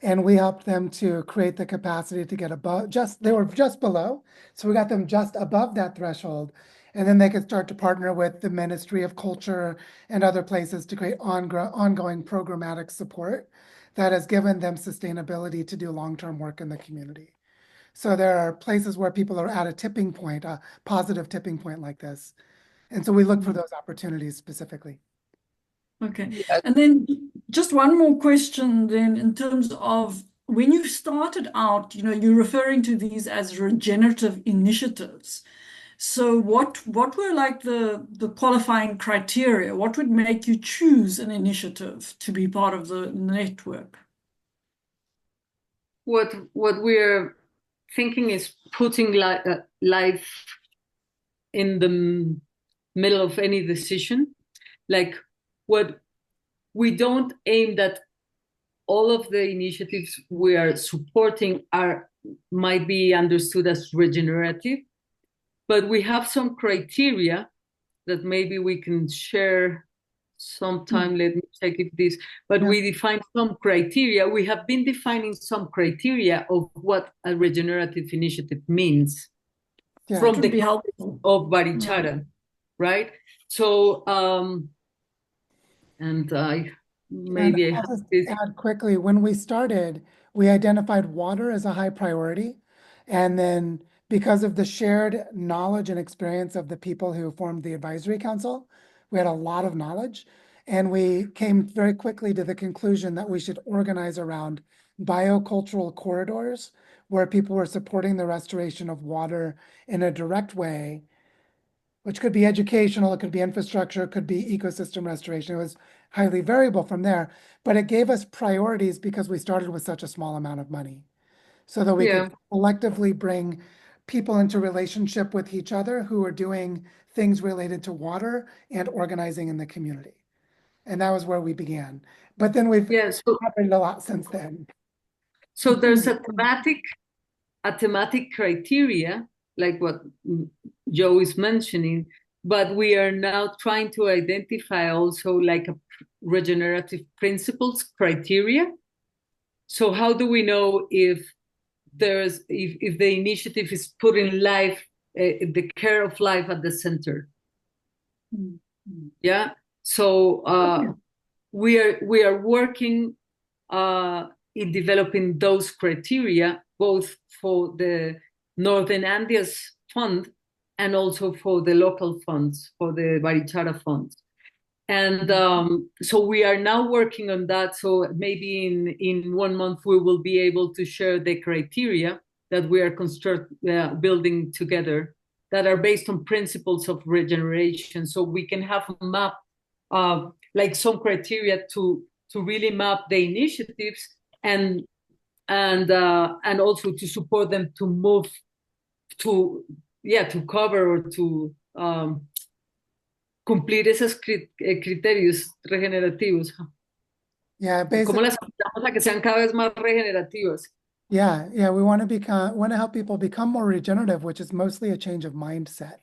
and we helped them to create the capacity to get above, they were just below. So we got them just above that threshold. And then they could start to partner with the Ministry of Culture and other places to create ongoing programmatic support that has given them sustainability to do long-term work in the community. So there are places where people are at a tipping point, a positive tipping point like this. And so we look for those opportunities specifically. Okay. And then just one more question then, in terms of when you started out, you're referring to these as regenerative initiatives. So what were like the qualifying criteria? What would make you choose an initiative to be part of the network? What we're thinking is putting life in the middle of any decision. Like, what we don't aim that all of the initiatives we are supporting might be understood as regenerative, but we have some criteria that maybe we can share sometime. Let me check if this, but we define some criteria. We have been defining some criteria of what a regenerative initiative means from the helpful of Barichara, right? So, and I maybe I'll just add quickly, when we started, we identified water as a high priority. And then because of the shared knowledge and experience of the people who formed the advisory council, we had a lot of knowledge. And we came very quickly to the conclusion that we should organize around biocultural corridors where people were supporting the restoration of water in a direct way, which could be educational, it could be infrastructure, it could be ecosystem restoration. It was highly variable from there, but it gave us priorities because we started with such a small amount of money, so that we Yeah. could collectively bring people into relationship with each other who are doing things related to water and organizing in the community. And that was where we began. But then we've Yeah. happened a lot since then. So there's a thematic criteria, like what Joe is mentioning, but we are now trying to identify also like a regenerative principles criteria. So how do we know if if the initiative is putting life, the care of life at the center? Yeah. So we are working in developing those criteria, both for the Northern Andes Fund and also for the local funds, for the Barichara funds. And so we are now working on that. So maybe in 1 month, we will be able to share the criteria that we are building together that are based on principles of regeneration. So we can have a map, like some criteria to really map the initiatives and also to support them to move to cover or to cumplir esos criterios regenerativos. Yeah, ¿Cómo basically, las ayudamos a que sean cada vez más regenerativas? yeah, we want to help people become more regenerative, which is mostly a change of mindset,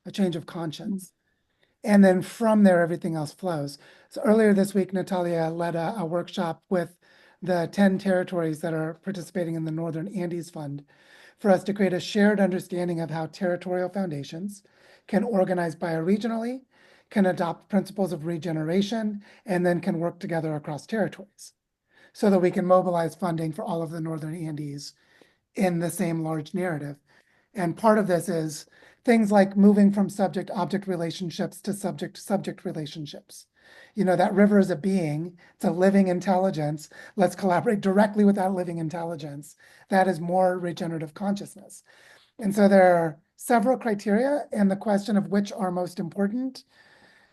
a change of conscience. And then from there, everything else flows. So earlier this week, Natalia led a workshop with the 10 territories that are participating in the Northern Andes Fund for us to create a shared understanding of how territorial foundations can organize bioregionally, can adopt principles of regeneration, and then can work together across territories so that we can mobilize funding for all of the Northern Andes in the same large narrative. And part of this is things like moving from subject-object relationships to subject-subject relationships. You know, that river is a being, it's a living intelligence. Let's collaborate directly with that living intelligence. That is more regenerative consciousness. And so there are several criteria, and the question of which are most important,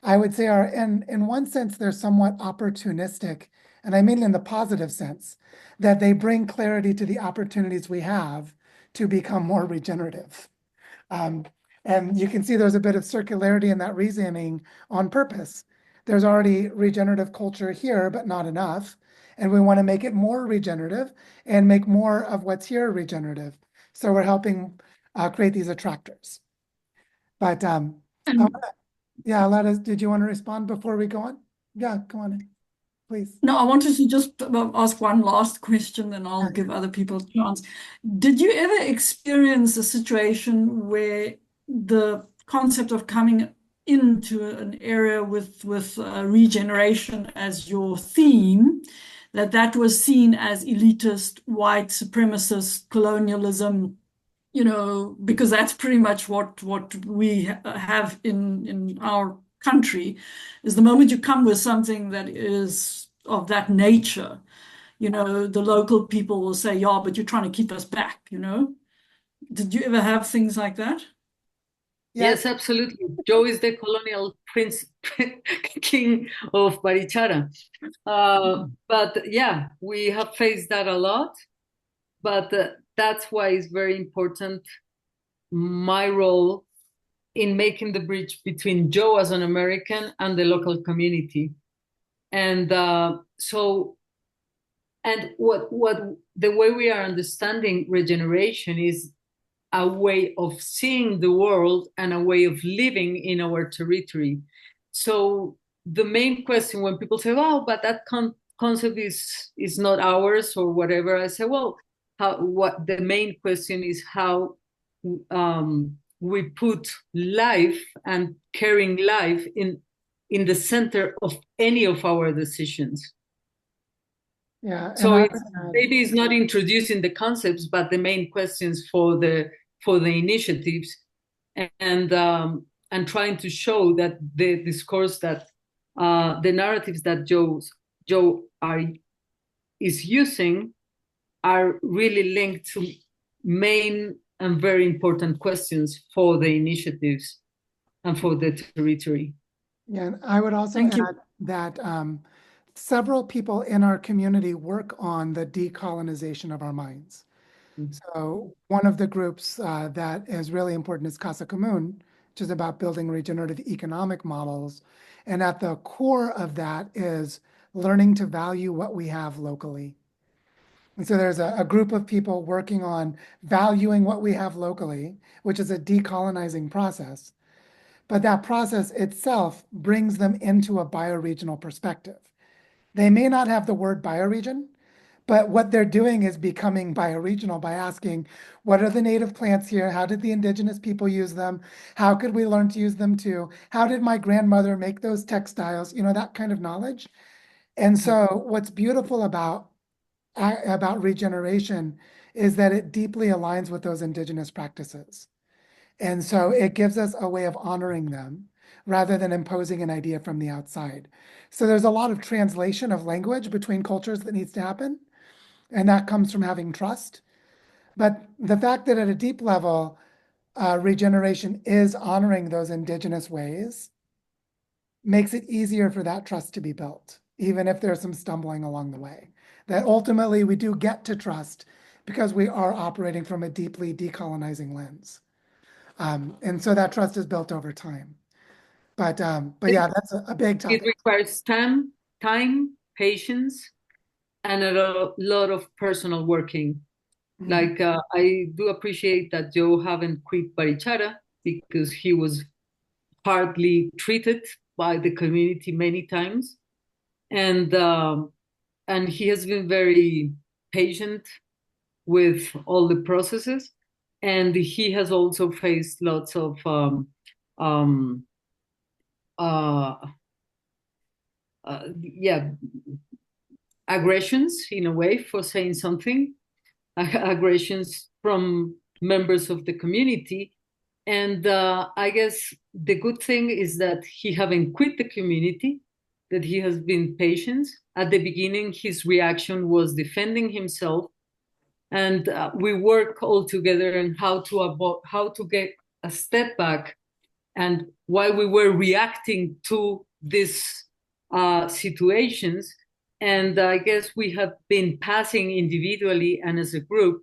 I would say are, in one sense, they're somewhat opportunistic, and I mean in the positive sense, that they bring clarity to the opportunities we have to become more regenerative. And you can see there's a bit of circularity in that reasoning on purpose. There's already regenerative culture here, but not enough. And we want to make it more regenerative and make more of what's here regenerative. So we're helping create these attractors. But yeah, did you want to respond before we go on? Yeah, go on, please. No, I wanted to just ask one last question, then I'll give other people a chance. Did you ever experience a situation where the concept of coming into an area with regeneration as your theme, that was seen as elitist, white supremacist colonialism, you know, because that's pretty much what we have in our country, is the moment you come with something that is of that nature, you know, the local people will say, yeah, but you're trying to keep us back, you know? Did you ever have things like that? Yes, absolutely. Joe is the colonial prince, king of Barichara. But yeah, we have faced that a lot. But that's why it's very important, my role in making the bridge between Joe as an American and the local community. And what the way we are understanding regeneration is a way of seeing the world and a way of living in our territory. So the main question when people say, "Oh, but that concept is not ours" or whatever, I say, "Well, what the main question is how we put life and caring life in the center of any of our decisions." Yeah, So maybe it's not introducing the concepts, but the main questions for the initiatives, and trying to show that the discourse that the narratives that Joe is using are really linked to main and very important questions for the initiatives and for the territory. Yeah, and I would also Thank you. add that several people in our community work on the decolonization of our minds. So one of the groups that is really important is Casa Común, which is about building regenerative economic models. And at the core of that is learning to value what we have locally. And so there's a group of people working on valuing what we have locally, which is a decolonizing process. But that process itself brings them into a bioregional perspective. They may not have the word bioregion, but what they're doing is becoming bioregional by asking, what are the native plants here? How did the indigenous people use them? How could we learn to use them too? How did my grandmother make those textiles? You know, that kind of knowledge. And so what's beautiful about regeneration is that it deeply aligns with those indigenous practices. And so it gives us a way of honoring them rather than imposing an idea from the outside. So there's a lot of translation of language between cultures that needs to happen. And that comes from having trust. But the fact that at a deep level, regeneration is honoring those indigenous ways makes it easier for that trust to be built, even if there's some stumbling along the way. That ultimately we do get to trust because we are operating from a deeply decolonizing lens. And so that trust is built over time. But yeah, that's a big It topic. requires time, patience, and a lot of personal working. Like I do appreciate that Joe haven't quit Barichara because he was hardly treated by the community many times, and he has been very patient with all the processes, and he has also faced lots of um, uh, yeah, aggressions in a way for saying something, aggressions from members of the community. And I guess the good thing is that he haven't quit the community, that he has been patient. At the beginning, his reaction was defending himself, and we work all together on how to get a step back, and why we were reacting to these situations. And I guess we have been passing individually and as a group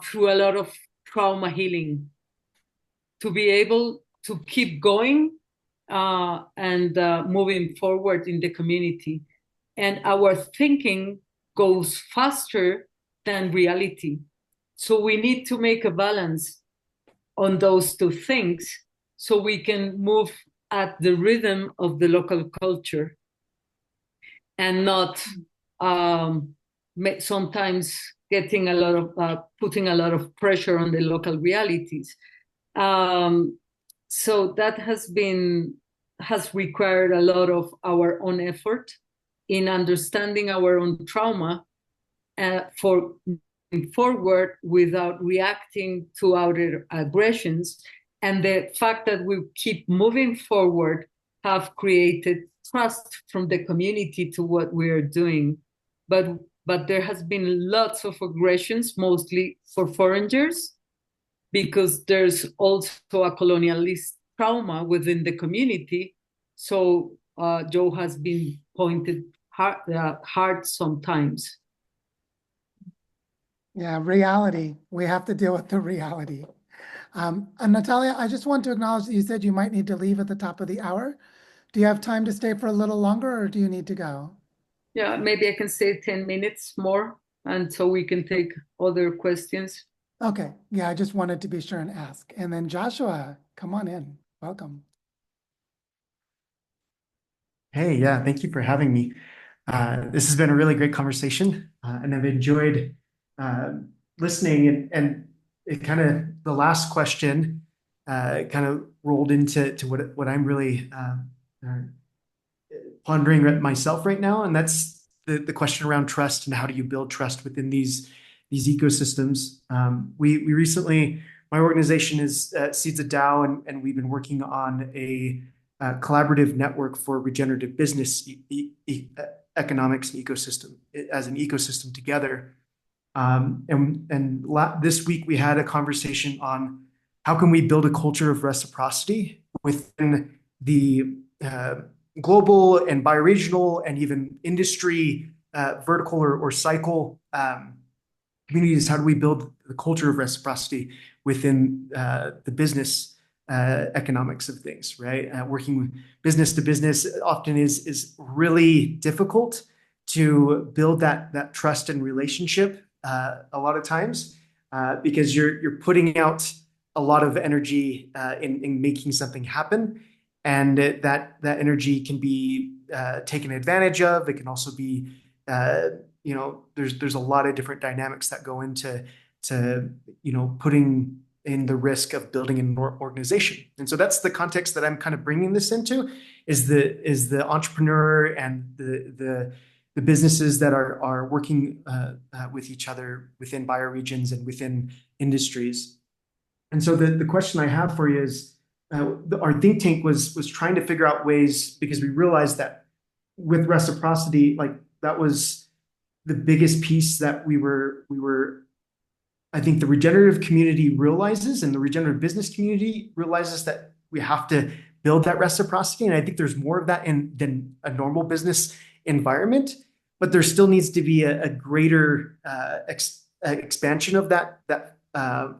through a lot of trauma healing to be able to keep going and moving forward in the community. And our thinking goes faster than reality. So we need to make a balance on those two things so we can move at the rhythm of the local culture and not sometimes getting a lot of putting a lot of pressure on the local realities. So that has required a lot of our own effort in understanding our own trauma for moving forward without reacting to outer aggressions. And the fact that we keep moving forward have created trust from the community to what we are doing. But there has been lots of aggressions, mostly for foreigners, because there's also a colonialist trauma within the community. So Joe has been pointed hard sometimes. Yeah, reality. We have to deal with the reality. And Natalia, I just want to acknowledge that you said you might need to leave at the top of the hour. Do you have time to stay for a little longer, or do you need to go? Yeah, maybe I can stay 10 minutes more, and so we can take other questions. Okay, yeah, I just wanted to be sure and ask. And then Joshua, come on in. Welcome. Hey, yeah, thank you for having me. This has been a really great conversation, and I've enjoyed listening. And it kind of, the last question kind of rolled into what I'm really pondering myself right now, and that's the question around trust and how do you build trust within these ecosystems. We recently, my organization is Seeds of Dow, and we've been working on a collaborative network for regenerative business economics and ecosystem as an ecosystem together. This week we had a conversation on how can we build a culture of reciprocity within the global and bioregional and even industry vertical or cycle communities. How do we build the culture of reciprocity within the business economics of things, right? Working business to business often is really difficult to build that trust and relationship a lot of times because you're putting out a lot of energy in making something happen, and that energy can be taken advantage of. It can also be there's a lot of different dynamics that go into putting in the risk of building an organization. And so that's the context that I'm kind of bringing this into, is the entrepreneur and the businesses that are working with each other within bioregions and within industries. And so the question I have for you is, our think tank was trying to figure out ways, because we realized that with reciprocity, like that was the biggest piece that we were I think the regenerative community realizes, and the regenerative business community realizes, that we have to build that reciprocity. And I think there's more of that than a normal business environment, but there still needs to be a greater expansion of that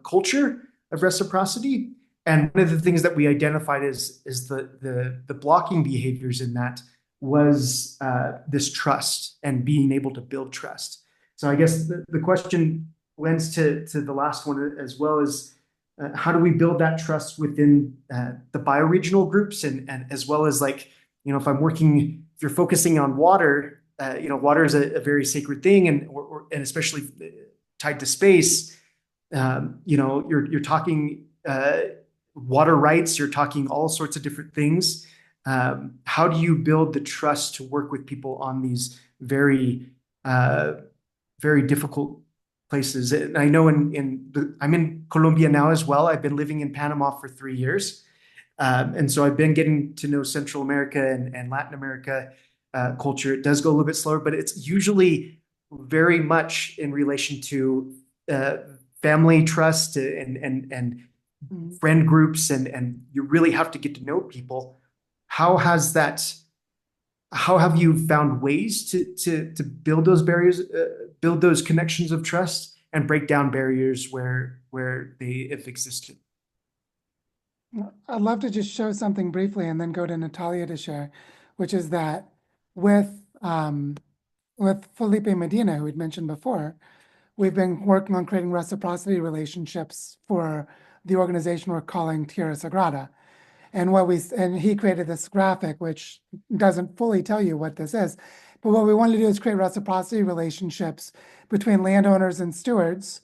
culture of reciprocity. And one of the things that we identified is the blocking behaviors in that was this trust and being able to build trust. So I guess the question lends to the last one as well, as how do we build that trust within the bioregional groups, and as well as, like, if you're focusing on water, water is a very sacred thing, and especially tied to space. You're talking water rights, you're talking all sorts of different things. How do you build the trust to work with people on these very, very difficult places? And I know I'm in Colombia now as well. I've been living in Panama for 3 years. And so I've been getting to know Central America and Latin America culture. It does go a little bit slower, but it's usually very much in relation to family trust and friend groups, and you really have to get to know people. How have you found ways to build those barriers, build those connections of trust, and break down barriers where they have existed? I'd love to just show something briefly and then go to Natalia to share, which is that with Felipe Medina, who we'd mentioned before, we've been working on creating reciprocity relationships for the organization we're calling Tierra Sagrada. And he created this graphic, which doesn't fully tell you what this is. But what we wanted to do is create reciprocity relationships between landowners and stewards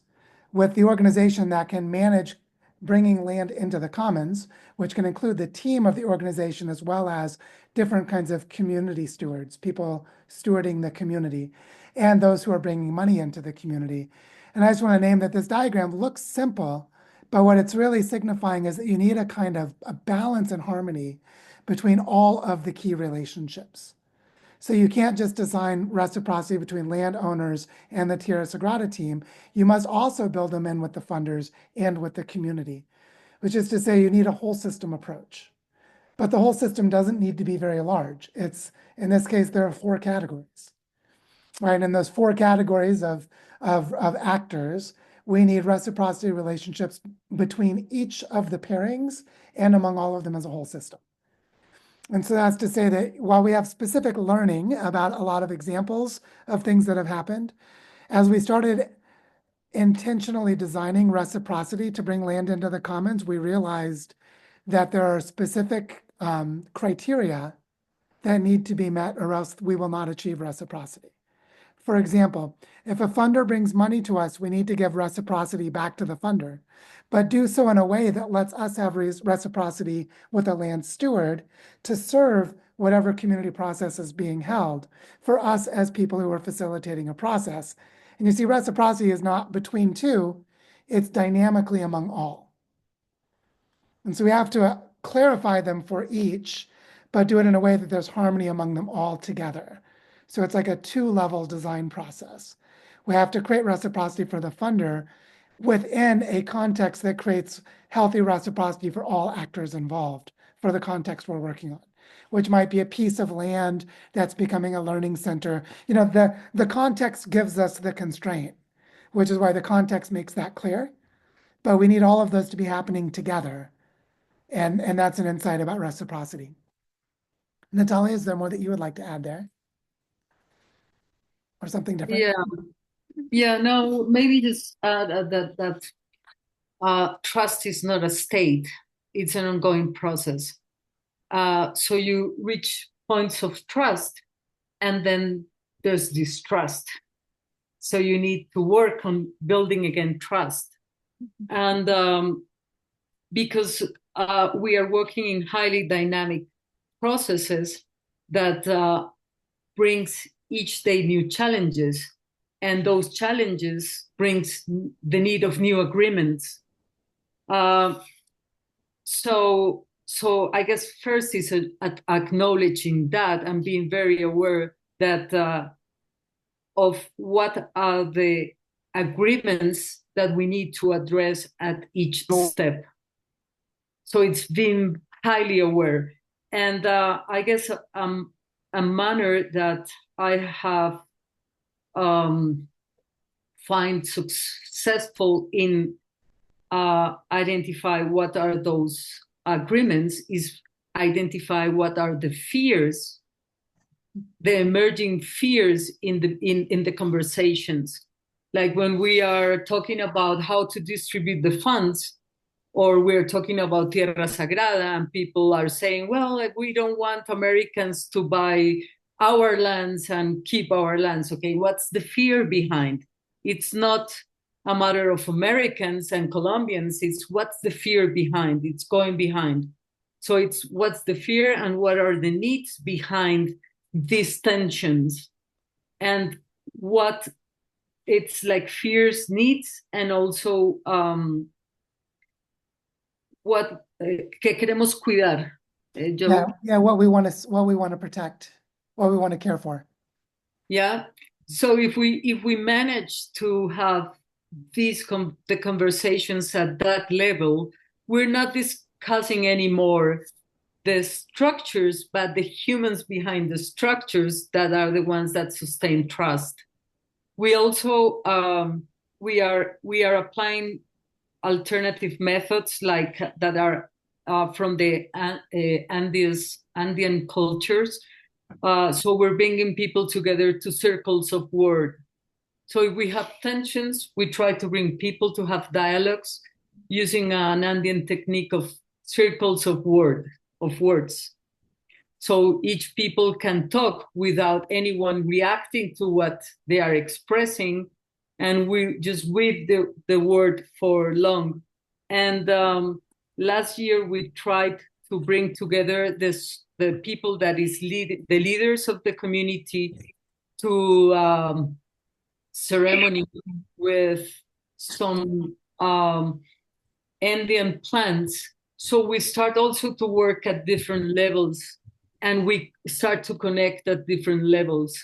with the organization that can manage bringing land into the commons, which can include the team of the organization as well as different kinds of community stewards, people stewarding the community, and those who are bringing money into the community. And I just want to name that this diagram looks simple, but what it's really signifying is that you need a kind of a balance and harmony between all of the key relationships. So you can't just design reciprocity between landowners and the Tierra Sagrada team. You must also build them in with the funders and with the community, which is to say you need a whole system approach. But the whole system doesn't need to be very large. In this case, there are 4 categories, right? And those 4 categories of actors, we need reciprocity relationships between each of the pairings and among all of them as a whole system. And so that's to say that while we have specific learning about a lot of examples of things that have happened, as we started intentionally designing reciprocity to bring land into the commons, we realized that there are specific criteria that need to be met, or else we will not achieve reciprocity. For example, if a funder brings money to us, we need to give reciprocity back to the funder, but do so in a way that lets us have reciprocity with a land steward to serve whatever community process is being held for us as people who are facilitating a process. And you see, reciprocity is not between two, it's dynamically among all. And so we have to clarify them for each, but do it in a way that there's harmony among them all together. So it's like a two-level design process. We have to create reciprocity for the funder within a context that creates healthy reciprocity for all actors involved for the context we're working on, which might be a piece of land that's becoming a learning center. The context gives us the constraint, which is why the context makes that clear. But we need all of those to be happening together. And that's an insight about reciprocity. Natalia, is there more that you would like to add there? Or something different? Yeah, no, maybe just that trust is not a state, it's an ongoing process. So you reach points of trust, and then there's distrust. So you need to work on building again trust. And because we are working in highly dynamic processes that brings each day new challenges, and those challenges brings the need of new agreements. So I guess first is acknowledging that and being very aware that of what are the agreements that we need to address at each step. So it's being highly aware. And I guess a manner that I have find successful in identify what are those agreements is identify what are the fears, the emerging fears in the conversations. Like when we are talking about how to distribute the funds, or we're talking about Tierra Sagrada, and people are saying, well, we don't want Americans to buy our lands and keep our lands. Okay, what's the fear behind? It's not a matter of Americans and Colombians, it's what's the fear behind, it's going behind. So it's what's the fear and what are the needs behind these tensions, and what it's like fears, needs, and also what que queremos cuidar. Yeah, what we want to protect, what we want to care for. Yeah. So if we manage to have the conversations at that level, we're not discussing anymore the structures, but the humans behind the structures that are the ones that sustain trust. We also we are applying alternative methods like that are from the Andean cultures. So we're bringing people together to circles of word. So if we have tensions, we try to bring people to have dialogues using an Andean technique of circles of words. So each people can talk without anyone reacting to what they are expressing, and we just weave the word for long. And last year we tried to bring together the people that is the leaders of the community to ceremony with some Andean plants. So we start also to work at different levels, and we start to connect at different levels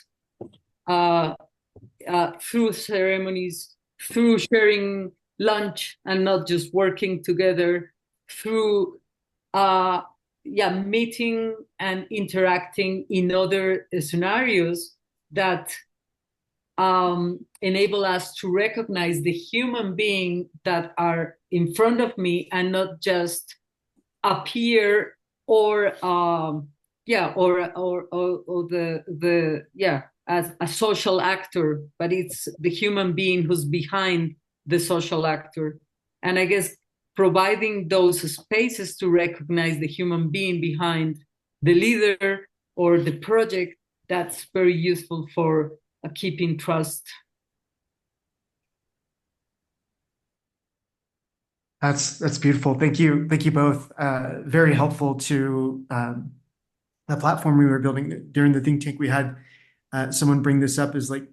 through ceremonies, through sharing lunch and not just working together, through meeting and interacting in other scenarios that enable us to recognize the human being that are in front of me and not just appear or as a social actor, but it's the human being who's behind the social actor. And I guess providing those spaces to recognize the human being behind the leader or the project, that's very useful for keeping trust. That's beautiful. Thank you both. Very helpful to the platform we were building during the think tank. We had someone bring this up is like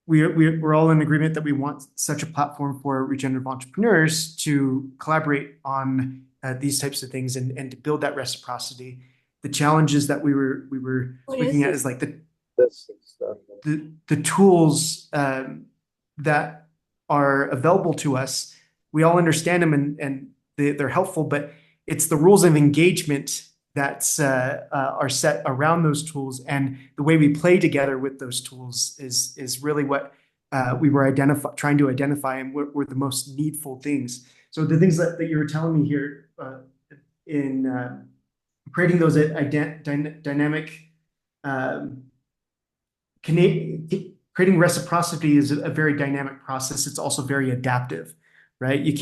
we're all in agreement that we want such a platform for regenerative entrepreneurs to collaborate on these types of things and to build that reciprocity. The challenges that we were looking at is like the tools that are available to us, we all understand them and they're helpful, but it's the rules of engagement that are set around those tools, and the way we play together with those tools is really what we were trying to identify, and were the most needful things. So the things that you were telling me here in creating those dynamic creating reciprocity is a very dynamic process. It's also very adaptive, right? You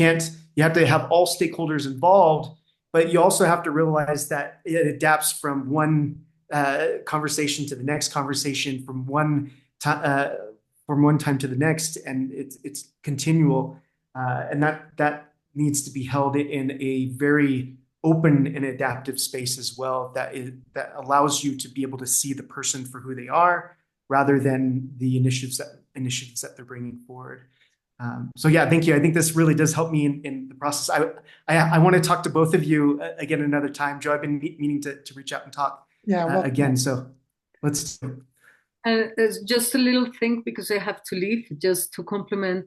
have to have all stakeholders involved, but you also have to realize that it adapts from one conversation to the next conversation, from one time to the next, and it's continual, and that needs to be held in a very open and adaptive space as well, that allows you to be able to see the person for who they are, rather than the initiatives that they're bringing forward. So yeah, thank you. I think this really does help me in the process. I want to talk to both of you again another time. Joe, I've been meaning to reach out and talk again. So let's do it. And there's just a little thing, because I have to leave, just to complement.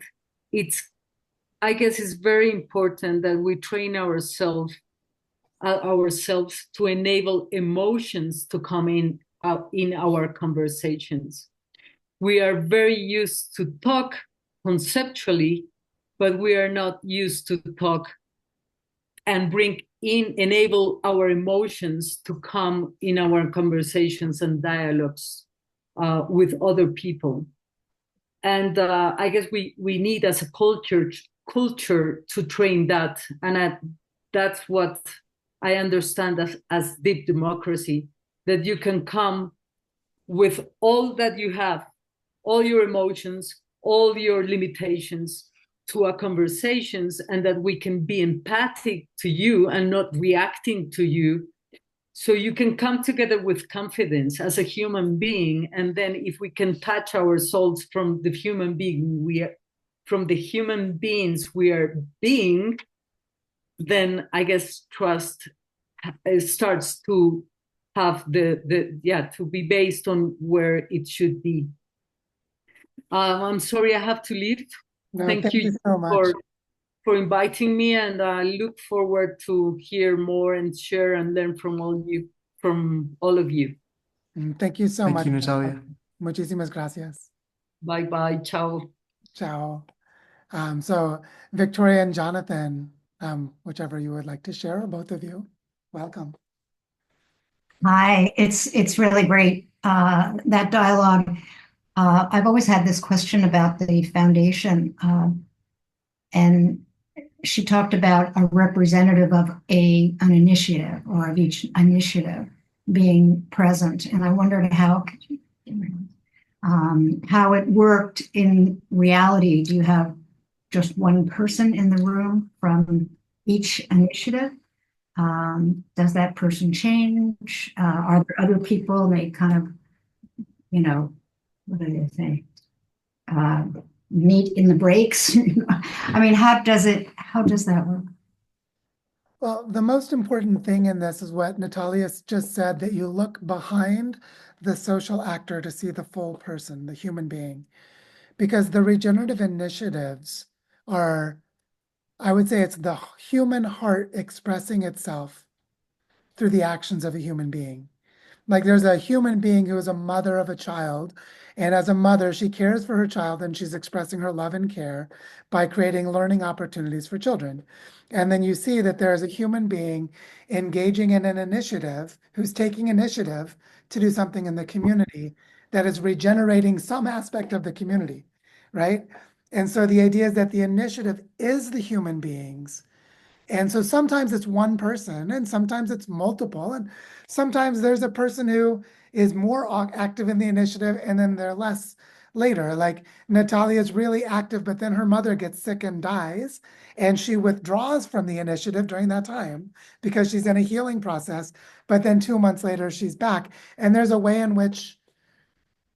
I guess it's very important that we train ourselves to enable emotions to come in our conversations. We are very used to talk conceptually, but we are not used to talk and enable our emotions to come in our conversations and dialogues with other people. And I guess we need, as a culture to train that. And that's what I understand as deep democracy, that you can come with all that you have, all your emotions, all your limitations, to our conversations, and that we can be empathic to you and not reacting to you. So you can come together with confidence as a human being. And then if we can touch our souls from the human beings we are being, then I guess trust starts to have to be based on where it should be. I'm sorry I have to leave. No, thank you so much for inviting me, and I look forward to hear more and share and learn from all of you. Thank you so much. Thank you, Natalia. Muchísimas gracias. Bye bye. Ciao. Ciao. So Victoria and Jonathan, whichever you would like to share, or both of you, welcome. Hi, it's really great, that dialogue. I've always had this question about the foundation, and she talked about a representative of an initiative, or of each initiative being present. And I wondered how it worked in reality. Do you have just one person in the room from each initiative? Does that person change? Are there other people? They kind of, what do they say? Meet in the breaks. I mean, how does that work? Well, the most important thing in this is what Natalia just said, that you look behind the social actor to see the full person, the human being. Because the regenerative initiatives are, I would say, it's the human heart expressing itself through the actions of a human being. Like, there's a human being who is a mother of a child, and as a mother, she cares for her child, and she's expressing her love and care by creating learning opportunities for children. And then you see that there is a human being engaging in an initiative, who's taking initiative to do something in the community that is regenerating some aspect of the community, right? And so the idea is that the initiative is the human beings. And so sometimes it's one person, and sometimes it's multiple, and sometimes there's a person who is more active in the initiative, and then they're less later. Like Natalia is really active, but then her mother gets sick and dies, and she withdraws from the initiative during that time because she's in a healing process. But then 2 months later, she's back. And there's a way in which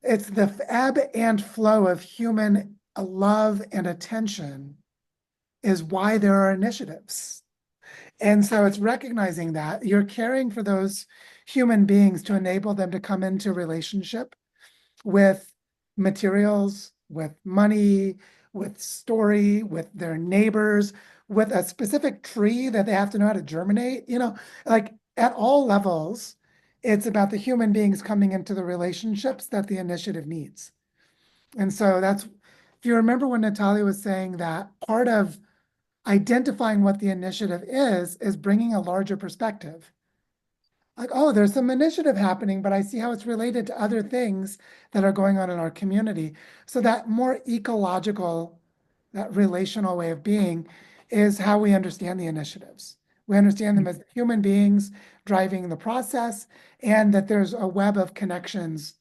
it's the ebb and flow of human love and attention is why there are initiatives. And so it's recognizing that you're caring for those human beings to enable them to come into relationship with materials, with money, with story, with their neighbors, with a specific tree that they have to know how to germinate, like at all levels, it's about the human beings coming into the relationships that the initiative needs. And so if you remember when Natalia was saying that part of identifying what the initiative is bringing a larger perspective. Like, oh, there's some initiative happening, but I see how it's related to other things that are going on in our community. So that more ecological, that relational way of being is how we understand the initiatives. We understand them as human beings driving the process, and that there's a web of connections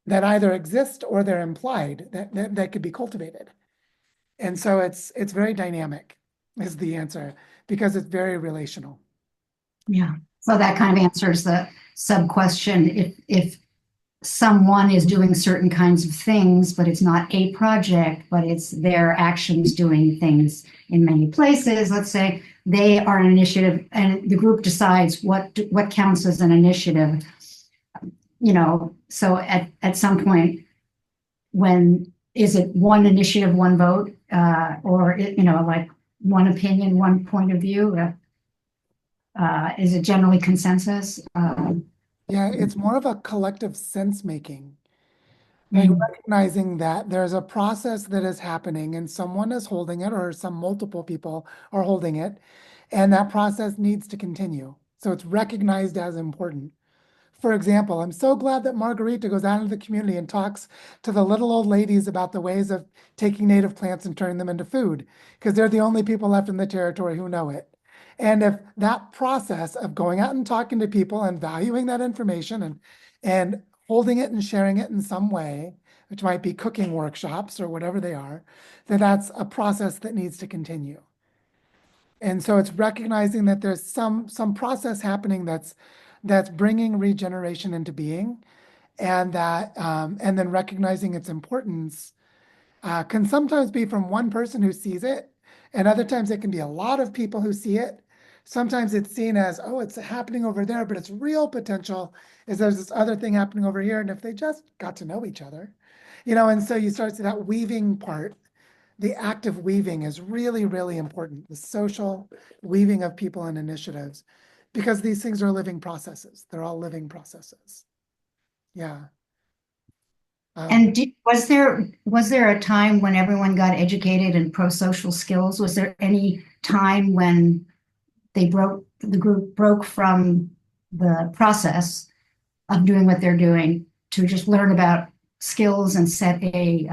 that either exist or they're implied that could be cultivated. And so it's very dynamic is the answer because it's very relational. Yeah. So that kind of answers the sub question. If someone is doing certain kinds of things, but it's not a project, but it's their actions doing things in many places, let's say they are an initiative and the group decides what counts as an initiative. So at some point, when is it one initiative, one vote, or like one opinion, one point of view? Is it generally consensus? Yeah, it's more of a collective sense making, like recognizing that there's a process that is happening and someone is holding it, or some multiple people are holding it, and that process needs to continue. So it's recognized as important. For example, I'm so glad that Margarita goes out into the community and talks to the little old ladies about the ways of taking native plants and turning them into food, because they're the only people left in the territory who know it. And if that process of going out and talking to people and valuing that information and holding it and sharing it in some way, which might be cooking workshops or whatever they are, that's a process that needs to continue. And so it's recognizing that there's some process happening that's bringing regeneration into being, and then recognizing its importance can sometimes be from one person who sees it, and other times it can be a lot of people who see it. Sometimes it's seen as, oh, it's happening over there, but its real potential is there's this other thing happening over here, and if they just got to know each other, and so you start to see that weaving part. The active weaving is really, really important, the social weaving of people and initiatives, because these things are living processes. They're all living processes. Yeah. And was there a time when everyone got educated in pro-social skills? Was there any time when the group broke from the process of doing what they're doing to just learn about skills and set a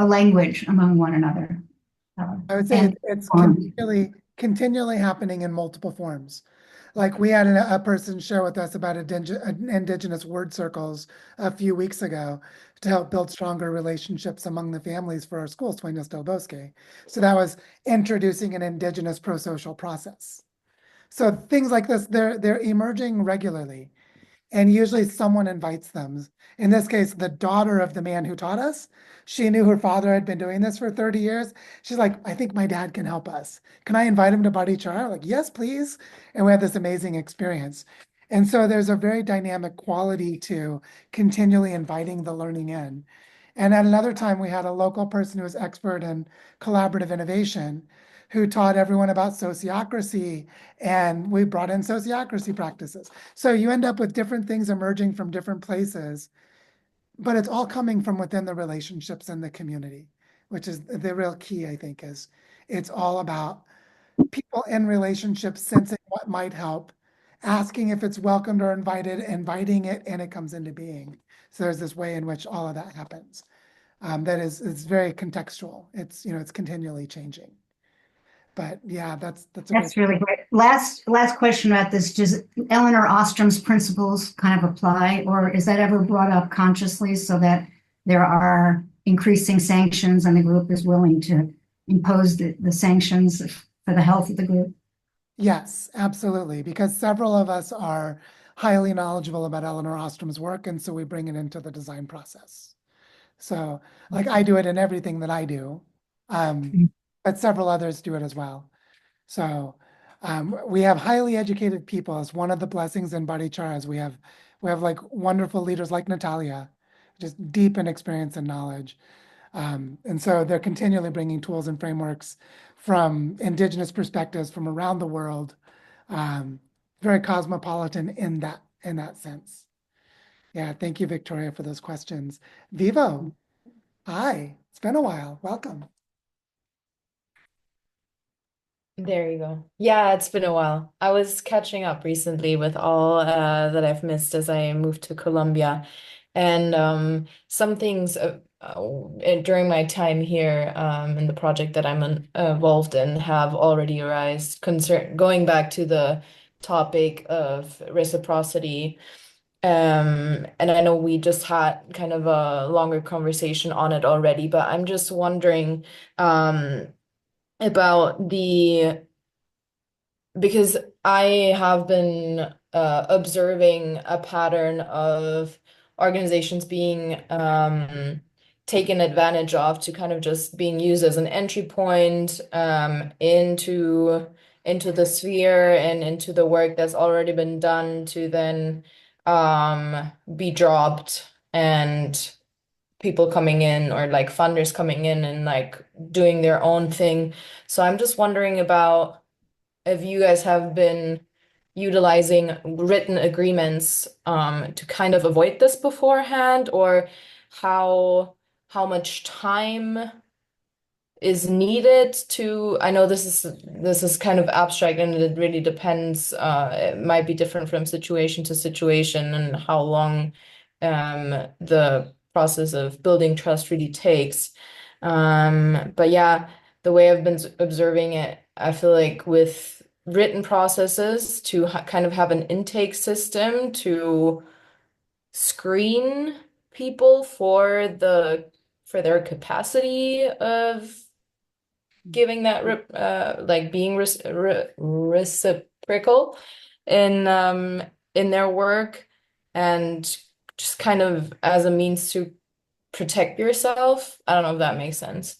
language among one another? I would say it's continually happening in multiple forms. Like we had a person share with us about indigenous word circles a few weeks ago to help build stronger relationships among the families for our schools, Sueños del Bosque. So that was introducing an indigenous pro-social process. So things like this, they're emerging regularly. And usually someone invites them. In this case, the daughter of the man who taught us, she knew her father had been doing this for 30 years. She's like, I think my dad can help us. Can I invite him to Barichara? Like, yes, please. And we had this amazing experience. And so there's a very dynamic quality to continually inviting the learning in. And at another time, we had a local person who was expert in collaborative innovation who taught everyone about sociocracy, and we brought in sociocracy practices. So you end up with different things emerging from different places, but it's all coming from within the relationships in the community, which is the real key, I think, is it's all about people in relationships sensing what might help, asking if it's welcomed or invited, inviting it, and it comes into being. So there's this way in which all of that happens. That is, it's very contextual. It's continually changing. But yeah, that's really great. Last question about this. Does Eleanor Ostrom's principles kind of apply, or is that ever brought up consciously so that there are increasing sanctions and the group is willing to impose the sanctions for the health of the group? Yes, absolutely. Because several of us are highly knowledgeable about Eleanor Ostrom's work, and so we bring it into the design process. So like I do it in everything that I do, but several others do it as well. So we have highly educated people as one of the blessings in Barichara. We have like wonderful leaders like Natalia just deep in experience and knowledge. And so they're continually bringing tools and frameworks from indigenous perspectives from around the world, very cosmopolitan in that sense. Yeah, thank you, Victoria, for those questions. Vivo, hi, it's been a while. Welcome. There you go. Yeah, it's been a while. I was catching up recently with all that I've missed as I moved to Colombia. And some things during my time here in the project that involved in have already arisen. Going back to the topic of reciprocity. And I know we just had kind of a longer conversation on it already, but I'm just wondering about because I have been observing a pattern of organizations being taken advantage of to kind of just being used as an entry point into the sphere and into the work that's already been done to then be dropped and people coming in or like funders coming in and like doing their own thing. So I'm just wondering about if you guys have been utilizing written agreements to kind of avoid this beforehand, or how much time is needed to, I know this is kind of abstract and it really depends, it might be different from situation to situation and how long the process of building trust really takes. But yeah, the way I've been observing it, I feel like with written processes to kind of have an intake system to screen people for their capacity of giving that like being reciprocal in their work and just kind of as a means to protect yourself. I don't know if that makes sense.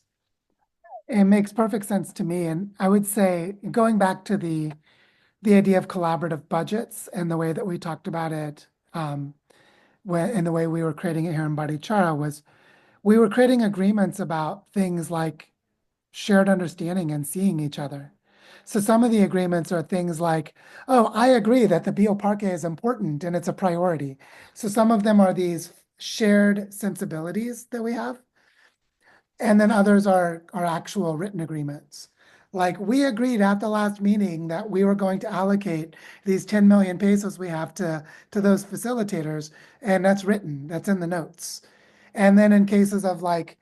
It makes perfect sense to me. And I would say, going back to the idea of collaborative budgets and the way that we talked about it, and the way we were creating it here in Barichara was we were creating agreements about things like shared understanding and seeing each other. So some of the agreements are things like, oh, I agree that the bioparque is important and it's a priority. So some of them are these shared sensibilities that we have. And then others are actual written agreements. Like we agreed at the last meeting that we were going to allocate these 10 million pesos we have to those facilitators, and that's written, that's in the notes. And then in cases of like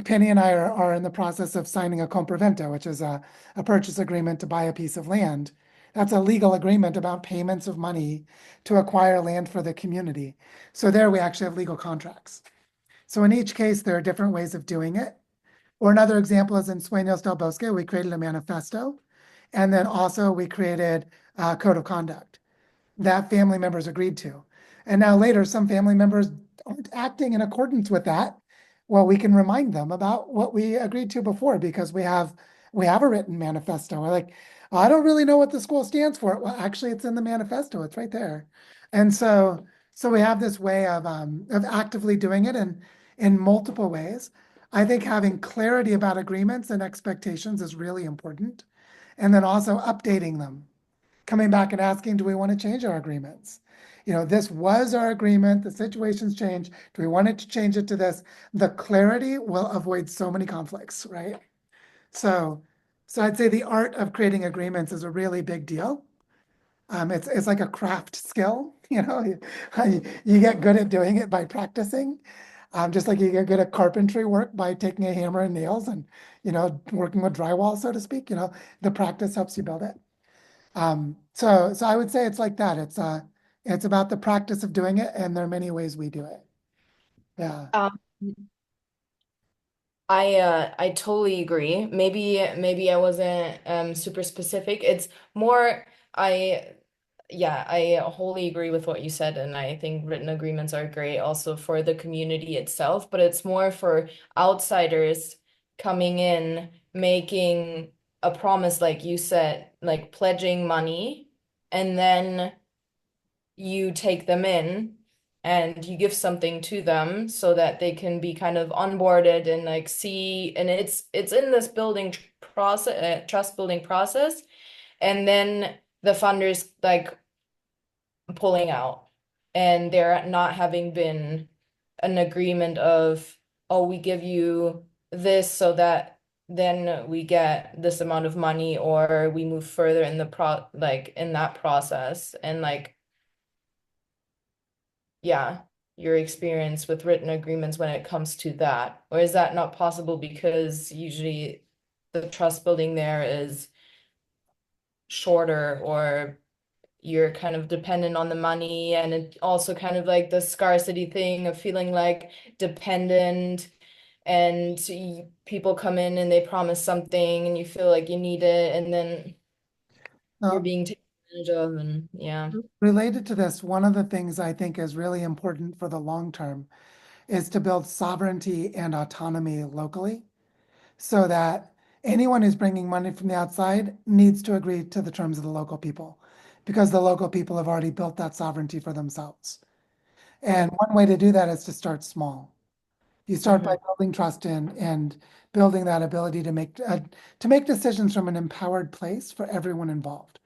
Penny and I are in the process of signing a compraventa, which is a purchase agreement to buy a piece of land. That's a legal agreement about payments of money to acquire land for the community. So there we actually have legal contracts. So in each case, there are different ways of doing it. Or another example is in Sueños del Bosque, we created a manifesto. And then also we created a code of conduct that family members agreed to. And now later, some family members aren't acting in accordance with that. Well, we can remind them about what we agreed to before because we have a written manifesto. We're like, I don't really know what the school stands for. Well, actually, it's in the manifesto. It's right there. And so we have this way of actively doing it in multiple ways. I think having clarity about agreements and expectations is really important. And then also updating them, coming back and asking, do we want to change our agreements? This was our agreement, the situation's changed. Do we want it to change it to this? The clarity will avoid so many conflicts, right? So I'd say the art of creating agreements is a really big deal. It's like a craft skill, you get good at doing it by practicing. Just like you get good at carpentry work by taking a hammer and nails and, working with drywall, so to speak, the practice helps you build it. So I would say it's like that. It's about the practice of doing it, and there are many ways we do it. Yeah. Um, I totally agree. Maybe I wasn't super specific. It's more I yeah, I wholly agree with what you said, and I think written agreements are great also for the community itself, but it's more for outsiders coming in, making a promise, like you said, like pledging money, and then you take them in and you give something to them so that they can be kind of onboarded and like see, and it's in this building process, trust building process, and then the funders like pulling out, and there not having been an agreement of, oh, we give you this so that then we get this amount of money, or we move further in the like in that process. And like, yeah, your experience with written agreements when it comes to that, or is that not possible because usually the trust building there is shorter, or you're kind of dependent on the money, and it also kind of like the scarcity thing of feeling like dependent, and people come in and they promise something and you feel like you need it, and then you're being taken advantage of, and yeah. Related to this, one of the things I think is really important for the long term is to build sovereignty and autonomy locally so that anyone who's bringing money from the outside needs to agree to the terms of the local people because the local people have already built that sovereignty for themselves. And one way to do that is to start small. You start by building trust in and building that ability to make decisions from an empowered place for everyone involved.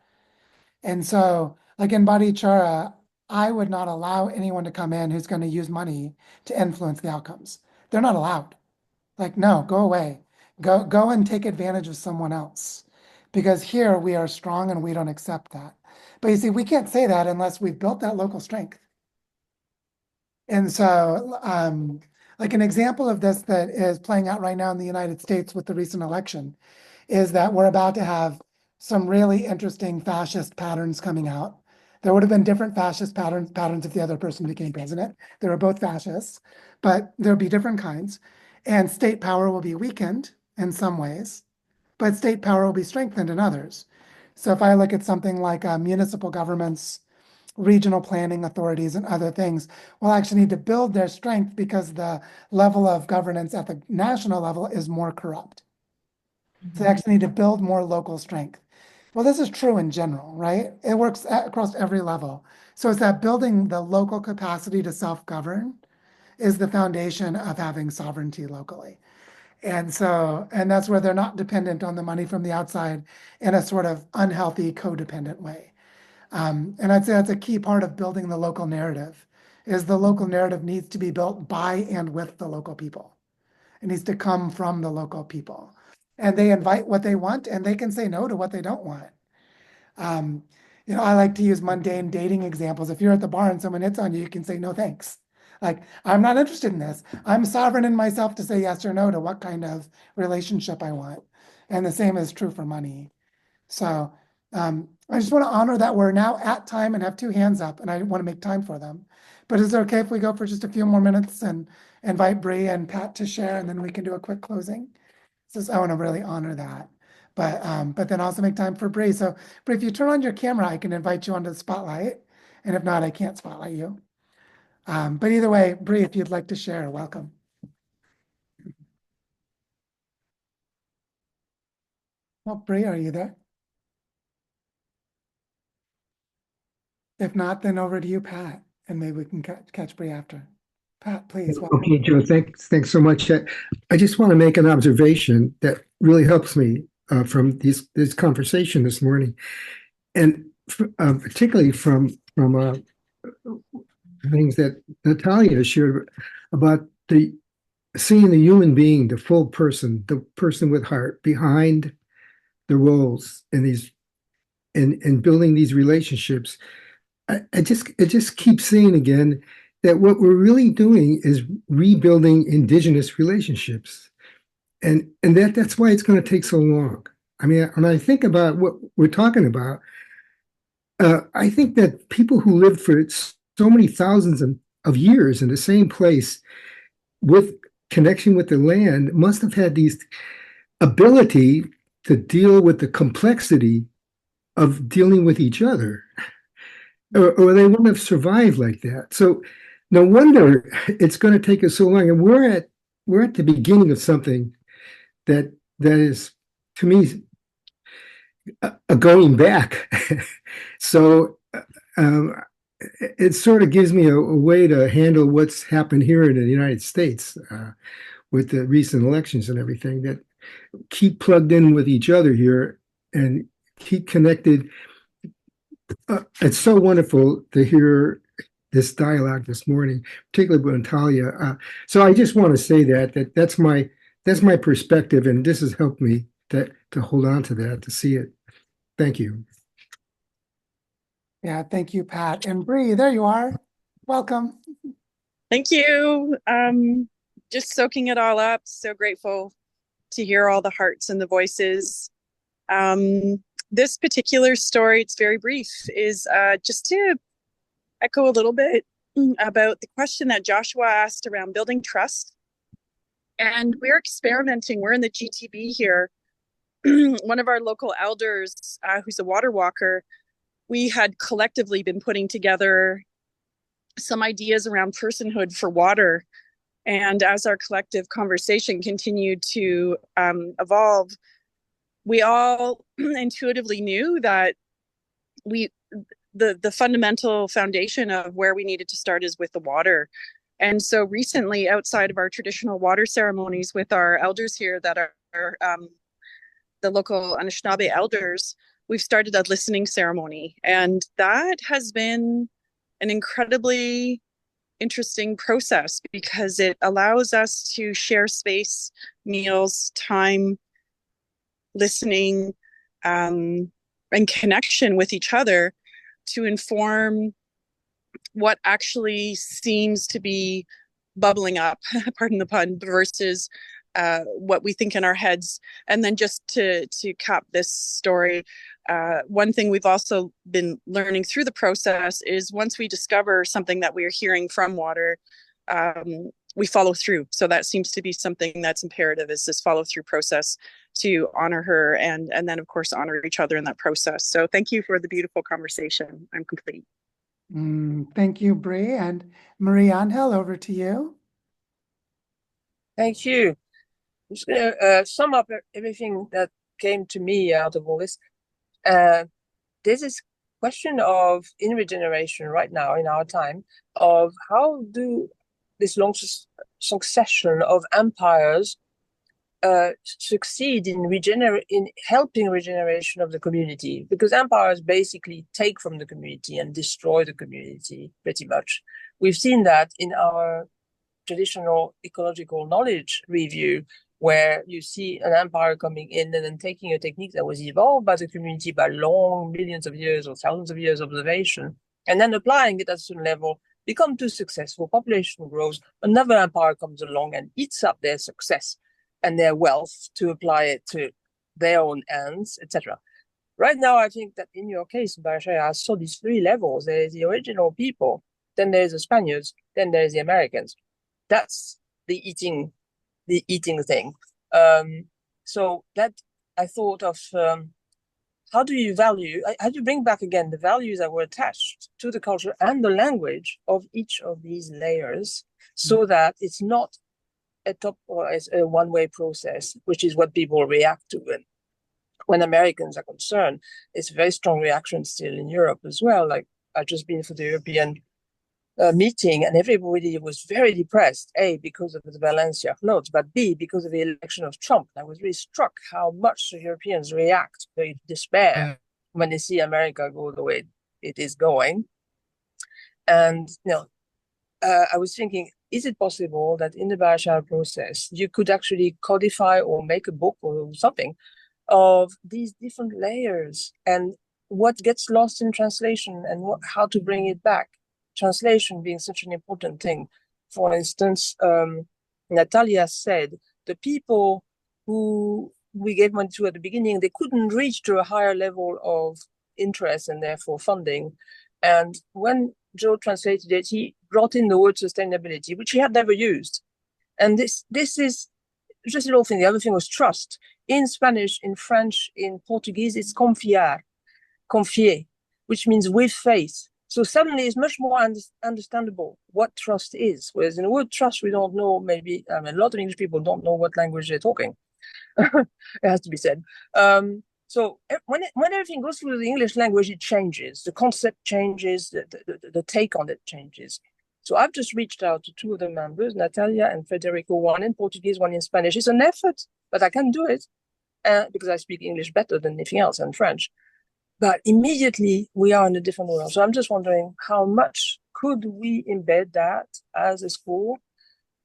And so, like in Barichara, I would not allow anyone to come in who's going to use money to influence the outcomes. They're not allowed. Like, no, go away. Go and take advantage of someone else. Because here we are strong and we don't accept that. But you see, we can't say that unless we've built that local strength. And so, like an example of this that is playing out right now in the United States with the recent election is that we're about to have some really interesting fascist patterns coming out. There would have been different fascist patterns if the other person became president. They were both fascists, but there'll be different kinds. And state power will be weakened in some ways, but state power will be strengthened in others. So if I look at something like municipal governments, regional planning authorities, and other things will actually need to build their strength because the level of governance at the national level is more corrupt. So they actually need to build more local strength. Well, this is true in general, right? It works across every level. So it's that building the local capacity to self-govern is the foundation of having sovereignty locally. And so, and that's where they're not dependent on the money from the outside in a sort of unhealthy, codependent way. And I'd say that's a key part of building the local narrative, is the local narrative needs to be built by and with the local people. It needs to come from the local people. And they invite what they want and they can say no to what they don't want. Um, I like to use mundane dating examples. If you're at the bar and someone hits on you, you can say no thanks. Like, I'm not interested in this. I'm sovereign in myself to say yes or no to what kind of relationship I want. And the same is true for money. So I just want to honor that we're now at time and have two hands up, and I want to make time for them. But is it okay if we go for just a few more minutes and invite Bree and Pat to share, and then we can do a quick closing? So I want to really honor that. But then also make time for Bree. So Bree, if you turn on your camera, I can invite you onto the spotlight. And if not, I can't spotlight you. But either way, Bree, if you'd like to share, welcome. Well, Bree, are you there? If not, then over to you, Pat, and maybe we can catch Bree after. Pat, please. Welcome. Okay, Joe, thanks so much. I just want to make an observation that really helps me from this conversation this morning, and particularly from things that Natalia shared about seeing the human being, the full person, the person with heart behind the roles in these and building these relationships. I just keep saying again that what we're really doing is rebuilding indigenous relationships. And that's why it's going to take so long. I mean, when I think about what we're talking about, I think that people who lived for so many thousands of years in the same place with connection with the land must have had these ability to deal with the complexity of dealing with each other, or they wouldn't have survived like that. So no wonder it's going to take us so long. And we're at the beginning of something that is, to me, a going back. So it sort of gives me a way to handle what's happened here in the United States with the recent elections and everything, that keep plugged in with each other here and keep connected. It's so wonderful to hear this dialogue this morning, particularly with Natalia. So I just want to say that's my perspective, and this has helped me to hold on to that, to see it. Thank you. Yeah, thank you, Pat. And Bree, there you are. Welcome. Thank you. Just soaking it all up. So grateful to hear all the hearts and the voices. This particular story, it's very brief, is just to echo a little bit about the question that Joshua asked around building trust. And we're experimenting. We're in the GTB here. One of our local elders, who's a water walker, we had collectively been putting together some ideas around personhood for water. And as our collective conversation continued to evolve, we all intuitively knew that the fundamental foundation of where we needed to start is with the water. And so recently, outside of our traditional water ceremonies with our elders here that are the local Anishinaabe elders, we've started a listening ceremony. And that has been an incredibly interesting process because it allows us to share space, meals, time, listening, and connection with each other to inform what actually seems to be bubbling up, pardon the pun, versus what we think in our heads. And then just to cap this story, one thing we've also been learning through the process is once we discover something that we are hearing from water, we follow through. So that seems to be something that's imperative, is this follow through process to honor her and then of course honor each other in that process. So thank you for the beautiful conversation. I'm complete. Thank you, Bree. And Marie Angel, over to you. Thank you. I'm just going to sum up everything that came to me out of all this. There's this question of in regeneration right now in our time of how do this long succession of empires succeed in helping regeneration of the community, because empires basically take from the community and destroy the community pretty much. We've seen that in our traditional ecological knowledge review, where you see an empire coming in and then taking a technique that was evolved by the community by long millions of years or thousands of years observation, and then applying it at a certain level, become too successful, population grows, another empire comes along and eats up their success and their wealth to apply it to their own ends, etc. Right now, I think that in your case, Barichara, I saw these three levels. There is the original people, then there's the Spaniards, then there's the Americans. That's the eating thing. So that I thought of how do you bring back again the values that were attached to the culture and the language of each of these layers, so that it's not a top or as a one-way process, which is what people react to when Americans are concerned. It's a very strong reaction still in Europe as well. Like I've just been for the European meeting, and everybody was very depressed, A, because of the Valencia floods, but B, because of the election of Trump. I was really struck how much the Europeans react to despair when they see America go the way it is going. And I was thinking, is it possible that in the Barichara process you could actually codify or make a book or something of these different layers and what gets lost in translation and how to bring it back? Translation being such an important thing. For instance, Natalia said the people who we gave money to at the beginning, they couldn't reach to a higher level of interest and therefore funding. And when Joe translated it, he brought in the word sustainability, which he had never used. And this is just a little thing. The other thing was trust. In Spanish, in French, in Portuguese, it's confiar, which means with faith. So suddenly it's much more understandable what trust is. Whereas in the word trust, we don't know, a lot of English people don't know what language they're talking. It has to be said. So when everything goes through the English language, it changes. The concept changes, the take on it changes. So I've just reached out to two of the members, Natalia and Federico, one in Portuguese, one in Spanish. It's an effort, but I can do it because I speak English better than anything else and French. But immediately we are in a different world. So I'm just wondering how much could we embed that as a school,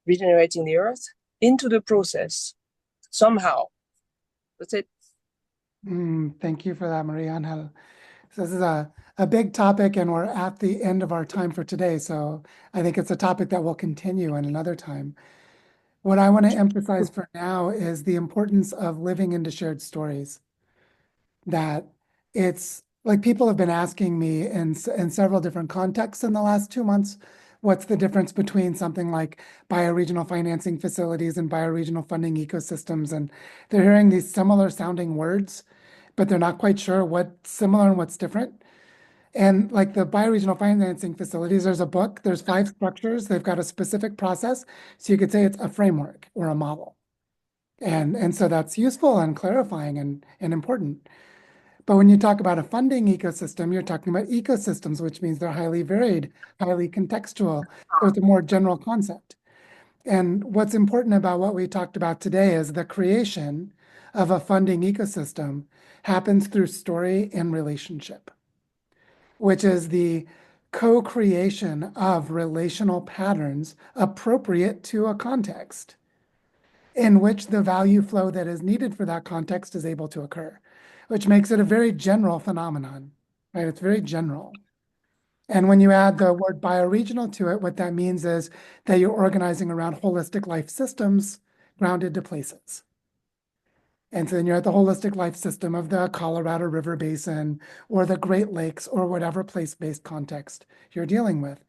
regenerating the earth, into the process somehow. That's it. Thank you for that, Maria Angel. So this is a big topic, and we're at the end of our time for today. So I think it's a topic that will continue in another time. What I want to emphasize for now is the importance of living into shared stories. That it's like people have been asking me in several different contexts in the last 2 months, what's the difference between something like bioregional financing facilities and bioregional funding ecosystems? And they're hearing these similar sounding words, but they're not quite sure what's similar and what's different. And like the bioregional financing facilities, there's a book, there's 5 structures, they've got a specific process. So you could say it's a framework or a model. And so that's useful and clarifying and important. But when you talk about a funding ecosystem, you're talking about ecosystems, which means they're highly varied, highly contextual. So it's a more general concept. And what's important about what we talked about today is the creation of a funding ecosystem happens through story and relationship, which is the co-creation of relational patterns appropriate to a context in which the value flow that is needed for that context is able to occur, which makes it a very general phenomenon, right? It's very general. And when you add the word bioregional to it, what that means is that you're organizing around holistic life systems grounded to places. And so then you're at the holistic life system of the Colorado River Basin or the Great Lakes or whatever place-based context you're dealing with.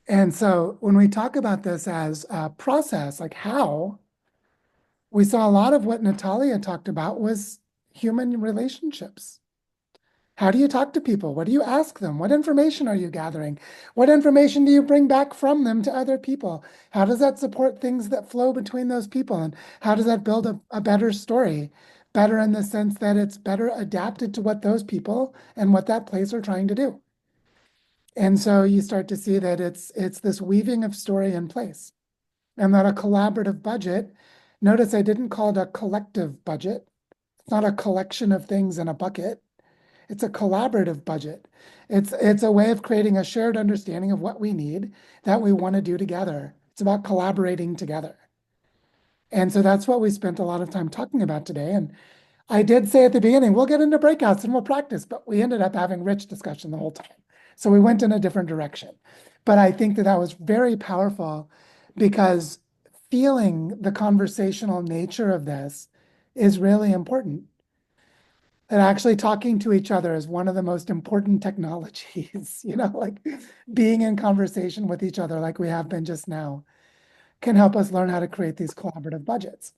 And so when we talk about this as a process, like how, we saw a lot of what Natalia talked about was human relationships. How do you talk to people? What do you ask them? What information are you gathering? What information do you bring back from them to other people? How does that support things that flow between those people? And how does that build a better story? Better in the sense that it's better adapted to what those people and what that place are trying to do. And so you start to see that it's this weaving of story in place. And that a collaborative budget, notice I didn't call it a collective budget. It's not a collection of things in a bucket. It's a collaborative budget. It's a way of creating a shared understanding of what we need that we want to do together. It's about collaborating together. And so that's what we spent a lot of time talking about today. And I did say at the beginning, we'll get into breakouts and we'll practice, but we ended up having rich discussion the whole time. So we went in a different direction. But I think that was very powerful because feeling the conversational nature of this is really important. That actually talking to each other is one of the most important technologies, like being in conversation with each other like we have been just now can help us learn how to create these collaborative budgets.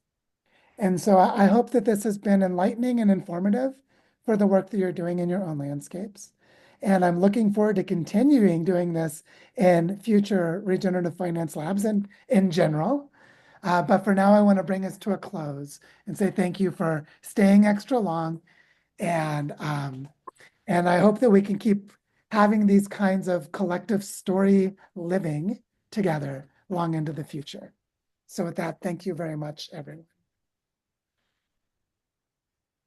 And so I hope that this has been enlightening and informative for the work that you're doing in your own landscapes. And I'm looking forward to continuing doing this in future regenerative finance labs and in general. But for now, I want to bring us to a close and say thank you for staying extra long. And I hope that we can keep having these kinds of collective story living together long into the future. So with that, thank you very much, everyone.